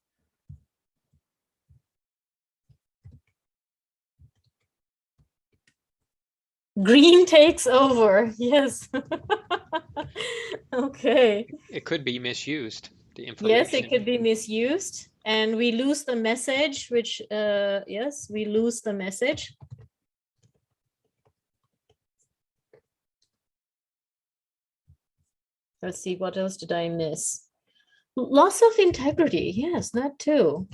Green takes over. Yes. Okay. It could be misused, the information. Yes, it could be misused. And we lose the message, which, yes, we lose the message. Let's see, what else did I miss? Loss of integrity. Yes, that too.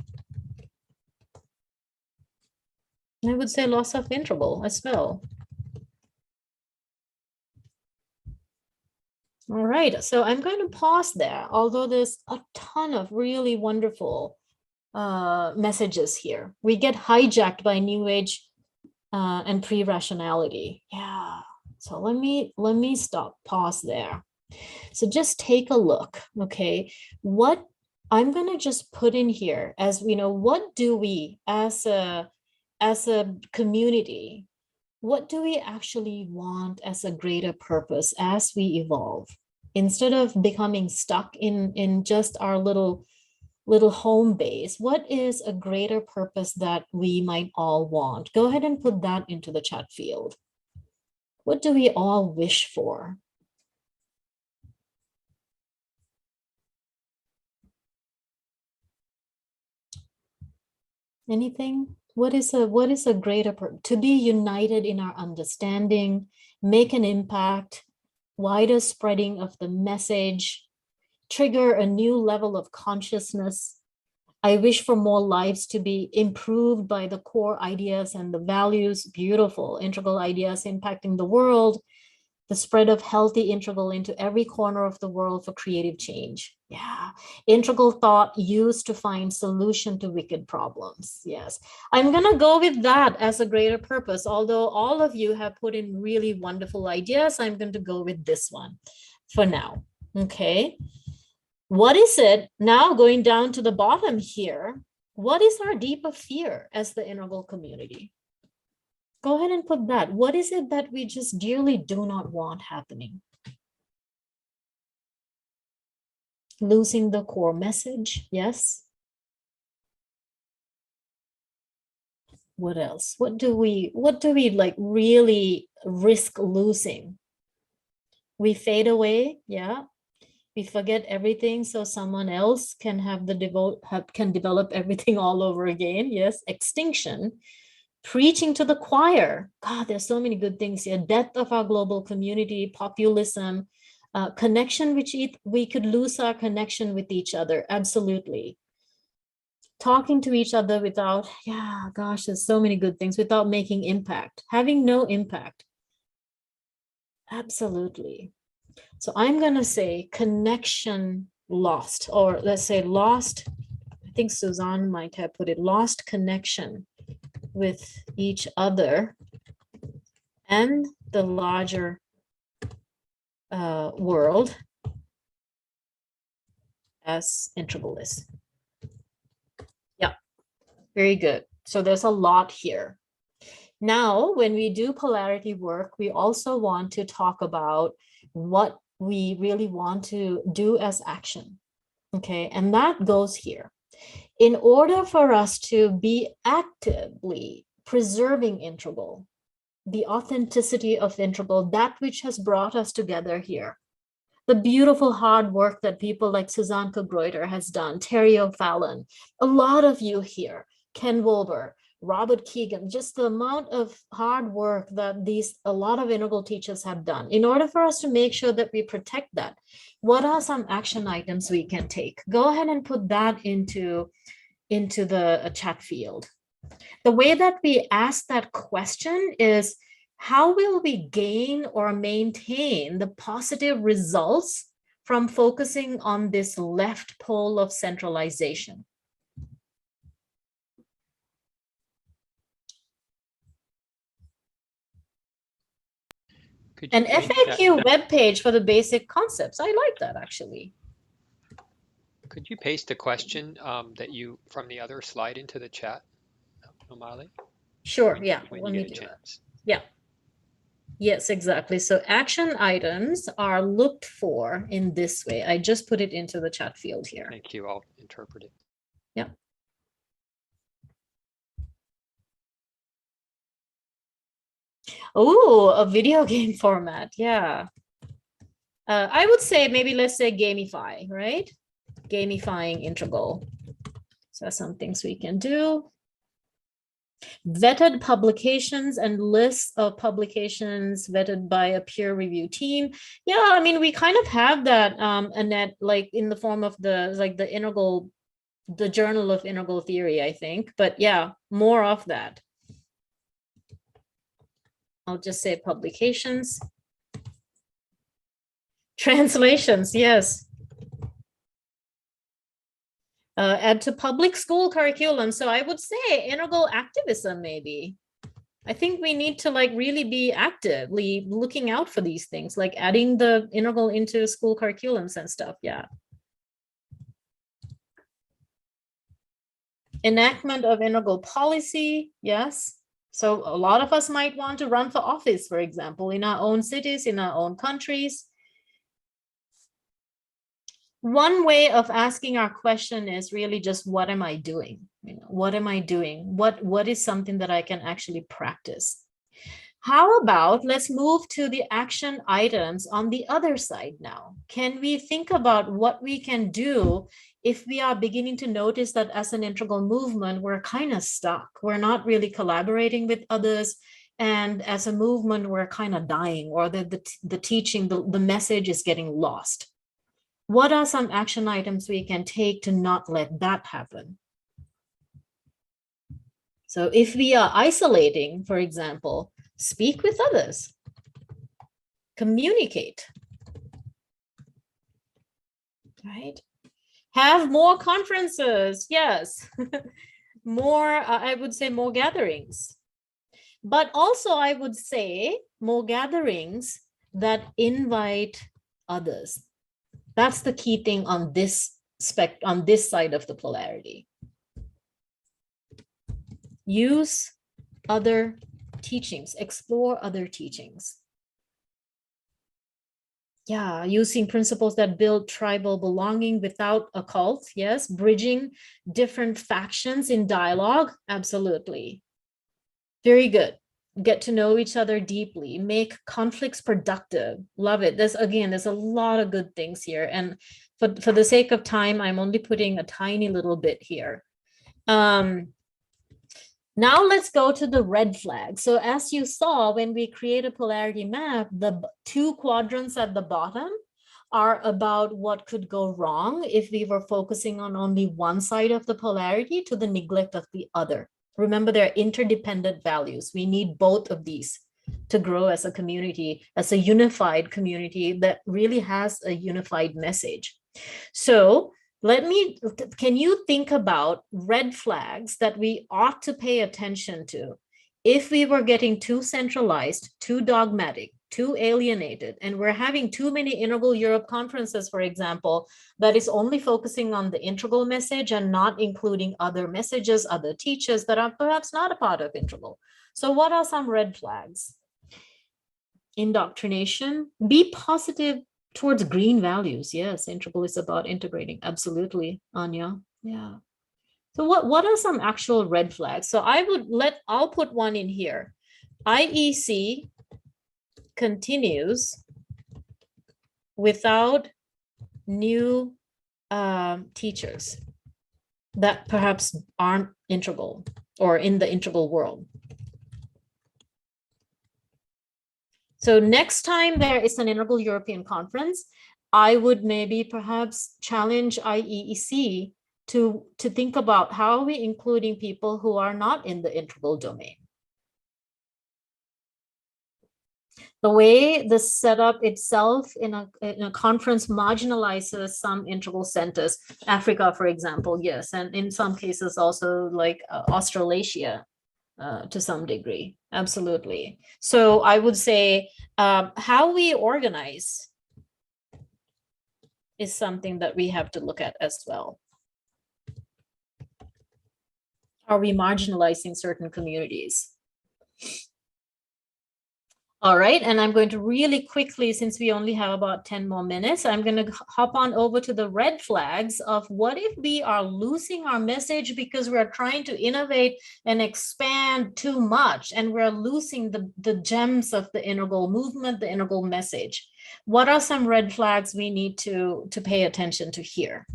I would say loss of integral as well. All right, so I'm going to pause there, although there's a ton of really wonderful messages here. We get hijacked by New Age and pre-rationality. Yeah, so let me stop, pause there. So just take a look, okay? What I'm going to just put in here as, you know, what do we as a community, what do we actually want as a greater purpose as we evolve? Instead of becoming stuck in just our little home base, what is a greater purpose that we might all want? Go ahead and put that into the chat field. What do we all wish for? Anything? What is a greater purpose? To be united in our understanding, make an impact, wider spreading of the message, trigger a new level of consciousness. I wish for more lives to be improved by the core ideas and the values, beautiful integral ideas impacting the world, the spread of healthy integral into every corner of the world for creative change. Yeah, integral thought used to find solution to wicked problems. Yes, I'm gonna go with that as a greater purpose. Although all of you have put in really wonderful ideas, I'm going to go with this one for now. Okay, what is it now, going down to the bottom here? What is our deeper fear as the integral community? Go ahead and put that. What is it that we just dearly do not want happening? Losing the core message, yes. What else? What do we like really risk losing? We fade away, yeah. We forget everything so someone else can have can develop everything all over again. Yes, extinction. Preaching to the choir. God, there's so many good things here. Death of our global community, populism, connection, which we could lose our connection with each other. Absolutely. Talking to each other without, yeah, gosh, there's so many good things, without making impact, having no impact. Absolutely. So I'm going to say connection lost, or let's say lost. I think Suzanne might have put it, lost connection with each other and the larger world as integralists. Yeah, very good. So there's a lot here. Now, when we do polarity work, we also want to talk about what we really want to do as action. Okay, and that goes here. In order for us to be actively preserving integral, the authenticity of integral, that which has brought us together here, the beautiful hard work that people like Suzanne Greuter has done, Terry O'Fallon, a lot of you here, Ken Wilber, Robert Keegan, just the amount of hard work that a lot of integral teachers have done. In order for us to make sure that we protect that, what are some action items we can take? Go ahead and put that into the chat field. The way that we ask that question is, how will we gain or maintain the positive results from focusing on this left pole of centralization? An FAQ webpage for the basic concepts. I like that, actually. Could you paste the question that you from the other slide into the chat, Omali? Sure, yeah. When you get a chance. Yeah. Yes, exactly. So action items are looked for in this way. I just put it into the chat field here. Thank you. I'll interpret it. Yeah. Oh, a video game format. Yeah. I would say maybe let's say gamify, right? Gamifying integral. So some things we can do. Vetted publications and lists of publications vetted by a peer review team. Yeah, I mean, we kind of have that, Annette, like in the form of the Journal of Integral Theory, I think. But yeah, more of that. I'll just say publications. Translations, yes. Add to public school curriculum. So I would say integral activism, maybe. I think we need to like really be actively looking out for these things, like adding the integral into school curriculums and stuff. Yeah. Enactment of integral policy. Yes. So a lot of us might want to run for office, for example, in our own cities, in our own countries. One way of asking our question is really just, what am I doing? You know, what am I doing? What is something that I can actually practice? How about let's move to the action items on the other side now. Can we think about what we can do if we are beginning to notice that as an integral movement, we're kind of stuck. We're not really collaborating with others. And as a movement, we're kind of dying, or the teaching, the message is getting lost. What are some action items we can take to not let that happen? So if we are isolating, for example, speak with others, communicate, right? Have more conferences, yes. More, I would say more gatherings. But also I would say more gatherings that invite others. That's the key thing on this side of the polarity. Use other teachings, explore other teachings. Yeah, using principles that build tribal belonging without a cult. Yes, bridging different factions in dialogue. Absolutely. Very good. Get to know each other deeply, make conflicts productive. Love it. There's a lot of good things here. And for the sake of time, I'm only putting a tiny little bit here. Now let's go to the red flag. So as you saw, when we create a polarity map, the two quadrants at the bottom are about what could go wrong if we were focusing on only one side of the polarity to the neglect of the other. Remember, they're interdependent values. We need both of these to grow as a community, as a unified community that really has a unified message. So can you think about red flags that we ought to pay attention to if we were getting too centralized, too dogmatic, too alienated, and we're having too many integral Europe conferences, for example, that is only focusing on the integral message and not including other messages, other teachers that are perhaps not a part of integral. So what are some red flags? Indoctrination. Be positive towards green values. Yes, integral is about integrating. Absolutely, Anya. Yeah. So what are some actual red flags? So I'll put one in here. IEC continues without new teachers that perhaps aren't integral or in the integral world. So next time there is an integral European conference, I would maybe perhaps challenge IEC to think about how are we including people who are not in the integral domain. The way the setup itself in a conference marginalizes some integral centers, Africa, for example, yes, and in some cases also like Australasia to some degree, absolutely. So I would say how we organize is something that we have to look at as well. Are we marginalizing certain communities? All right, and I'm going to really quickly, since we only have about 10 more minutes, I'm going to hop on over to the red flags of what if we are losing our message because we're trying to innovate and expand too much, and we're losing the gems of the integral movement, the integral message. What are some red flags we need to pay attention to here?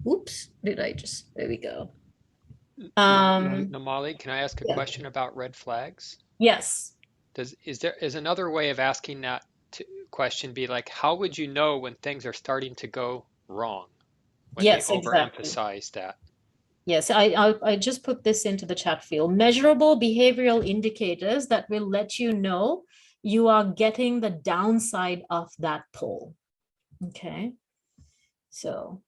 Oops, there we go. Namali, can I ask a question about red flags? Yes. Is another way of asking that question be like, how would you know when things are starting to go wrong? When yes, they exactly. overemphasize that. Yes, I just put this into the chat field. Measurable behavioral indicators that will let you know you are getting the downside of that pull. Okay, so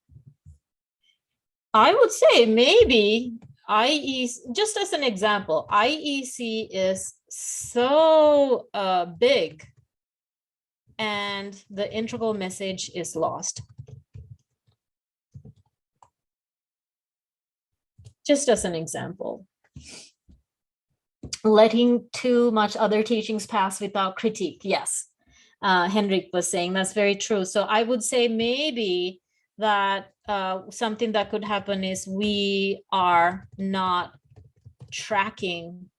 I would say maybe IEC, just as an example, IEC is so big and the integral message is lost. Just as an example. Letting too much other teachings pass without critique. Yes, Henrik was saying that's very true. So I would say maybe that something that could happen is we are not tracking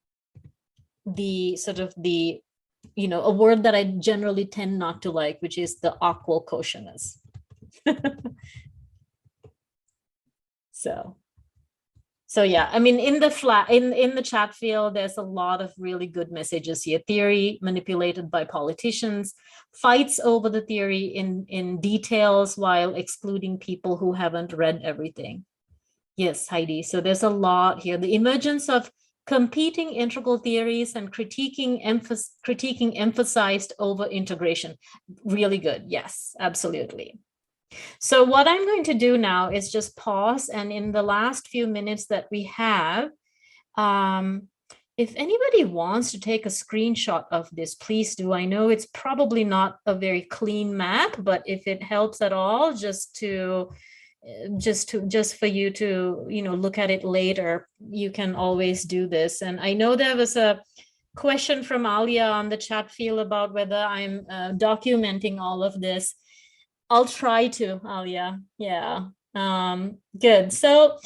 the sort of the, you know, a word that I generally tend not to like, which is the aqual quotientness. So yeah, I mean, in the chat field, there's a lot of really good messages here. Theory manipulated by politicians, fights over the theory in details while excluding people who haven't read everything. Yes, Heidi. So there's a lot here. The emergence of competing integral theories and critiquing emphasized over integration. Really good. Yes, absolutely. So what I'm going to do now is just pause, and in the last few minutes that we have, if anybody wants to take a screenshot of this, please do. I know it's probably not a very clean map, but if it helps at all, just for you to, you know, look at it later, you can always do this. And I know there was a question from Alia on the chat field about whether I'm documenting all of this. I'll try to, Alia. Yeah. Good. So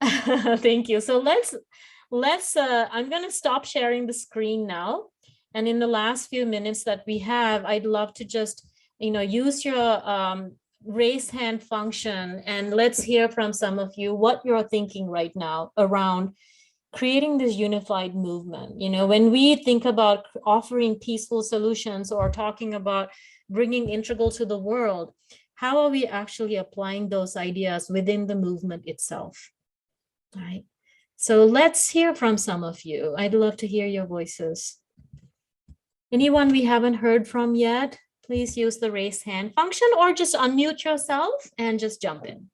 thank you. So let's I'm going to stop sharing the screen now. And in the last few minutes that we have, I'd love to just, you know, use your raise hand function, and let's hear from some of you what you're thinking right now around creating this unified movement. You know, when we think about offering peaceful solutions or talking about bringing integral to the world, how are we actually applying those ideas within the movement itself? All right. So let's hear from some of you. I'd love to hear your voices. Anyone we haven't heard from yet, please use the raise hand function or just unmute yourself and just jump in.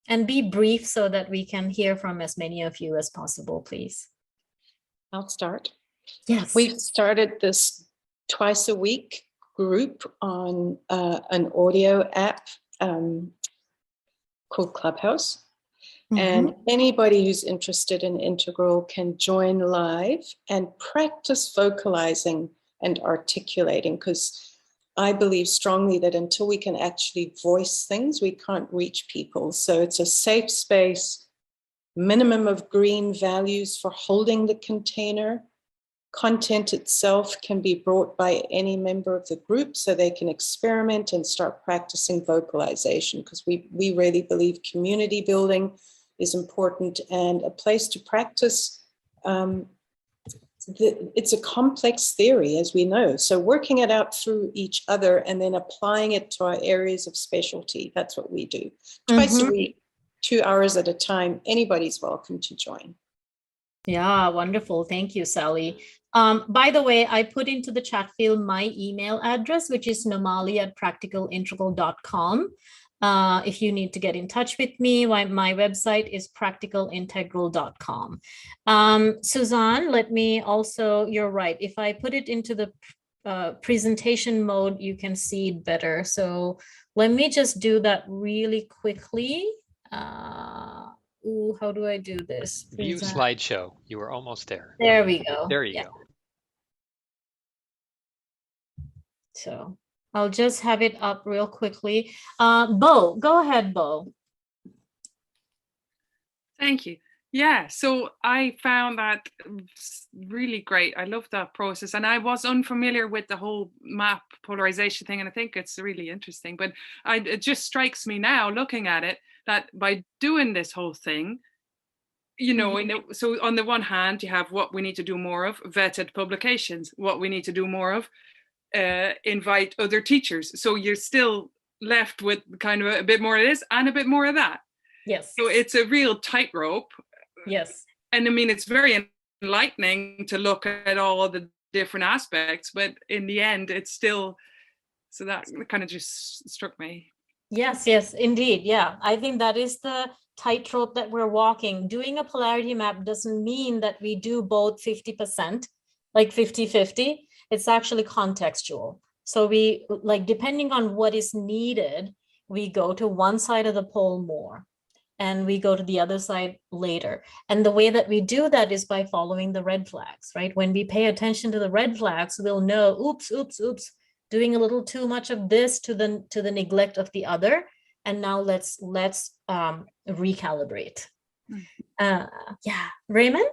And be brief so that we can hear from as many of you as possible, please. I'll start. Yes. We've started this twice a week group on an audio app called Clubhouse. And anybody who's interested in integral can join live and practice vocalizing and articulating, because I believe strongly that until we can actually voice things, we can't reach people. So it's a safe space, minimum of green values for holding the container. Content itself can be brought by any member of the group so they can experiment and start practicing vocalization, because we really believe community building is important and a place to practice. It's a complex theory, as we know. So working it out through each other and then applying it to our areas of specialty. That's what we do. Twice a week, 2 hours at a time. Anybody's welcome to join. Yeah, wonderful. Thank you, Sally. By the way, I put into the chat field my email address, which is nomali@practicalintegral.com. If you need to get in touch with me, my website is practicalintegral.com. Suzanne, let me also, you're right. If I put it into the presentation mode, you can see it better. So let me just do that really quickly. Ooh, how do I do this? View slideshow. You were almost there. There we go. There you go. So I'll just have it up real quickly. Bo, go ahead, Bo. Thank you. Yeah, so I found that really great. I love that process. And I was unfamiliar with the whole map polarization thing. And I think it's really interesting. But it just strikes me now, looking at it, that by doing this whole thing, you know, so on the one hand, you have what we need to do more of, vetted publications, what we need to do more of, invite other teachers. So you're still left with kind of a bit more of this and a bit more of that. Yes. So it's a real tightrope. Yes. And I mean, it's very enlightening to look at all the different aspects, but in the end, it's still, so that kind of just struck me. Yes, yes, indeed. Yeah, I think that is the tightrope that we're walking. Doing a polarity map doesn't mean that we do both 50%, like 50-50. It's actually contextual. So we, like, depending on what is needed, we go to one side of the pole more and we go to the other side later. And the way that we do that is by following the red flags, right? When we pay attention to the red flags, we'll know, oops, doing a little too much of this to the neglect of the other. And now let's recalibrate. Yeah, Raymond?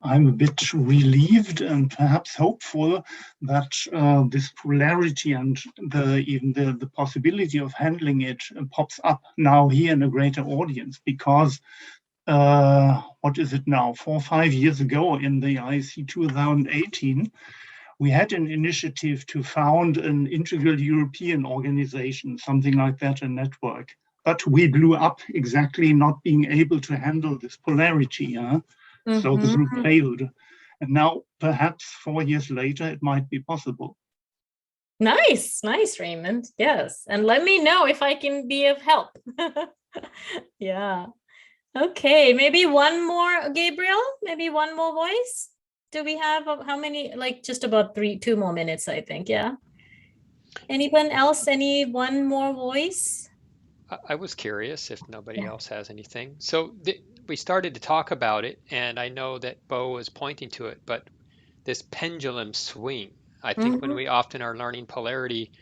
I'm a bit relieved and perhaps hopeful that this polarity and even the possibility of handling it pops up now here in a greater audience, because what is it now, 4 or 5 years ago in the IC 2018, we had an initiative to found an integral European organization, something like that, a network. But we blew up exactly not being able to handle this polarity. So the group failed. And now, perhaps 4 years later, it might be possible. Nice, Raymond. Yes. And let me know if I can be of help. Yeah. Okay, maybe one more, Gabriel, maybe one more voice. Do we have how many, like just about 2 more minutes, I think. Yeah. Anyone else, any one more voice? I was curious if nobody else has anything. So we started to talk about it, and I know that Bo was pointing to it, but this pendulum swing, I think when we often are learning polarity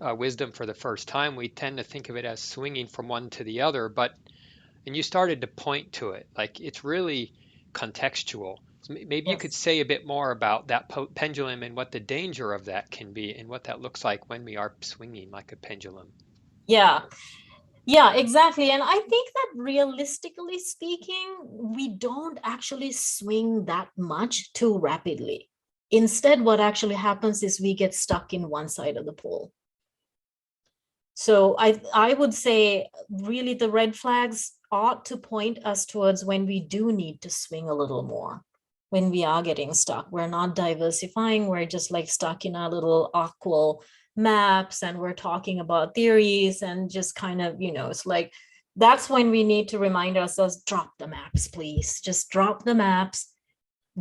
wisdom for the first time, we tend to think of it as swinging from one to the other, and you started to point to it, like it's really contextual. So maybe you could say a bit more about that pendulum and what the danger of that can be and what that looks like when we are swinging like a pendulum. Yeah, exactly. And I think that realistically speaking, we don't actually swing that much too rapidly. Instead, what actually happens is we get stuck in one side of the pole. So I would say really the red flags ought to point us towards when we do need to swing a little more, when we are getting stuck. We're not diversifying, we're just like stuck in our little aqua maps, and we're talking about theories and just kind of, it's like, that's when we need to remind ourselves, drop the maps, please. Just drop the maps,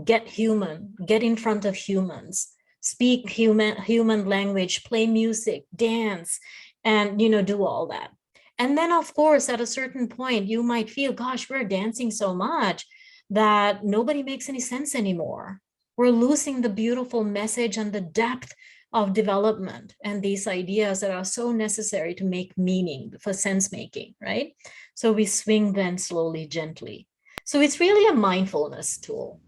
get human, get in front of humans, speak human language, play music, dance, and, do all that. And then, of course, at a certain point, you might feel, gosh, we're dancing so much that nobody makes any sense anymore. We're losing the beautiful message and the depth of development and these ideas that are so necessary to make meaning for sense making, right? So we swing then slowly, gently. So it's really a mindfulness tool.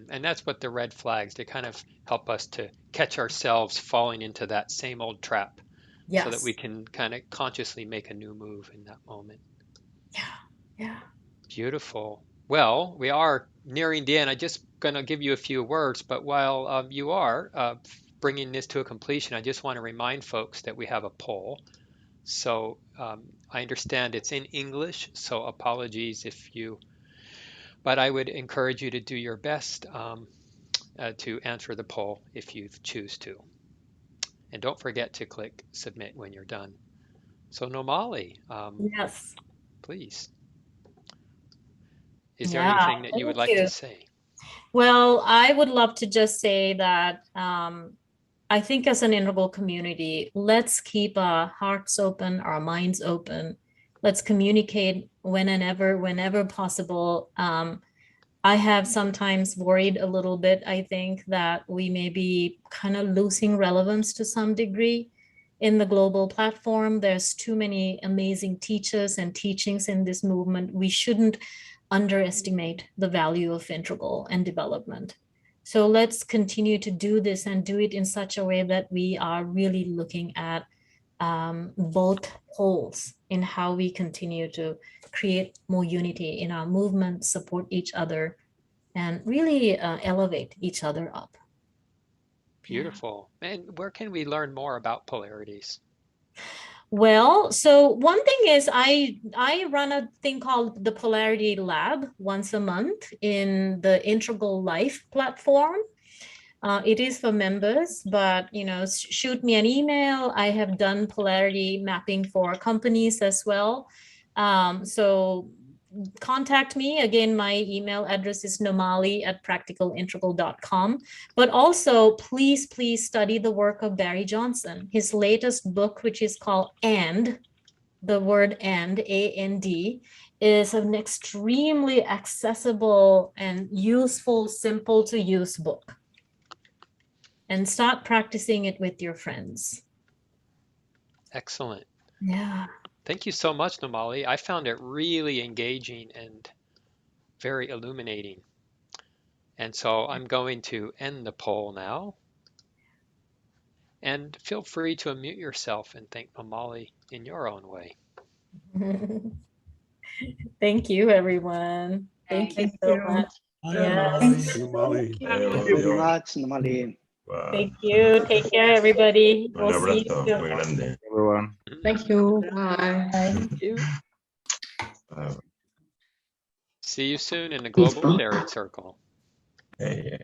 And that's what the red flags, they kind of help us to catch ourselves falling into that same old trap. So that we can kind of consciously make a new move in that moment. Yeah. Beautiful. Well, we are nearing the end. I'm just going to give you a few words, but while you are bringing this to a completion, I just want to remind folks that we have a poll. So I understand it's in English, so apologies if you, but I would encourage you to do your best to answer the poll if you choose to. And don't forget to click submit when you're done. So Nomali, Yes. please. Is there Yeah, anything that you would thank like you. to say? Well, I would love to just say that I think as an integral community, let's keep our hearts open, our minds open. Let's communicate whenever possible. I have sometimes worried a little bit. I think that we may be kind of losing relevance to some degree in the global platform. There's too many amazing teachers and teachings in this movement. We shouldn't underestimate the value of integral and development. So let's continue to do this and do it in such a way that we are really looking at both poles in how we continue to create more unity in our movement, support each other, and really elevate each other up. Beautiful. And where can we learn more about polarities? Well, so one thing is I run a thing called the Polarity Lab once a month in the Integral Life platform. It is for members, but shoot me an email. I have done polarity mapping for companies as well. So contact me. Again, my email address is nomali@practicalintegral.com. But also, please study the work of Barry Johnson. His latest book, which is called And, the word and, A-N-D, is an extremely accessible and useful, simple to use book. And start practicing it with your friends. Excellent. Yeah. Thank you so much, Nomali. I found it really engaging and very illuminating. And so I'm going to end the poll now. And feel free to unmute yourself and thank Nomali in your own way. Thank you, everyone. Thank you so much. Yes. Thank you, Molly. Thank you very much, Molly. Thank you. Take care, everybody. We'll see you soon. Everyone. Thank you. Bye. Thank you. See you soon in the global sharing circle. Hey.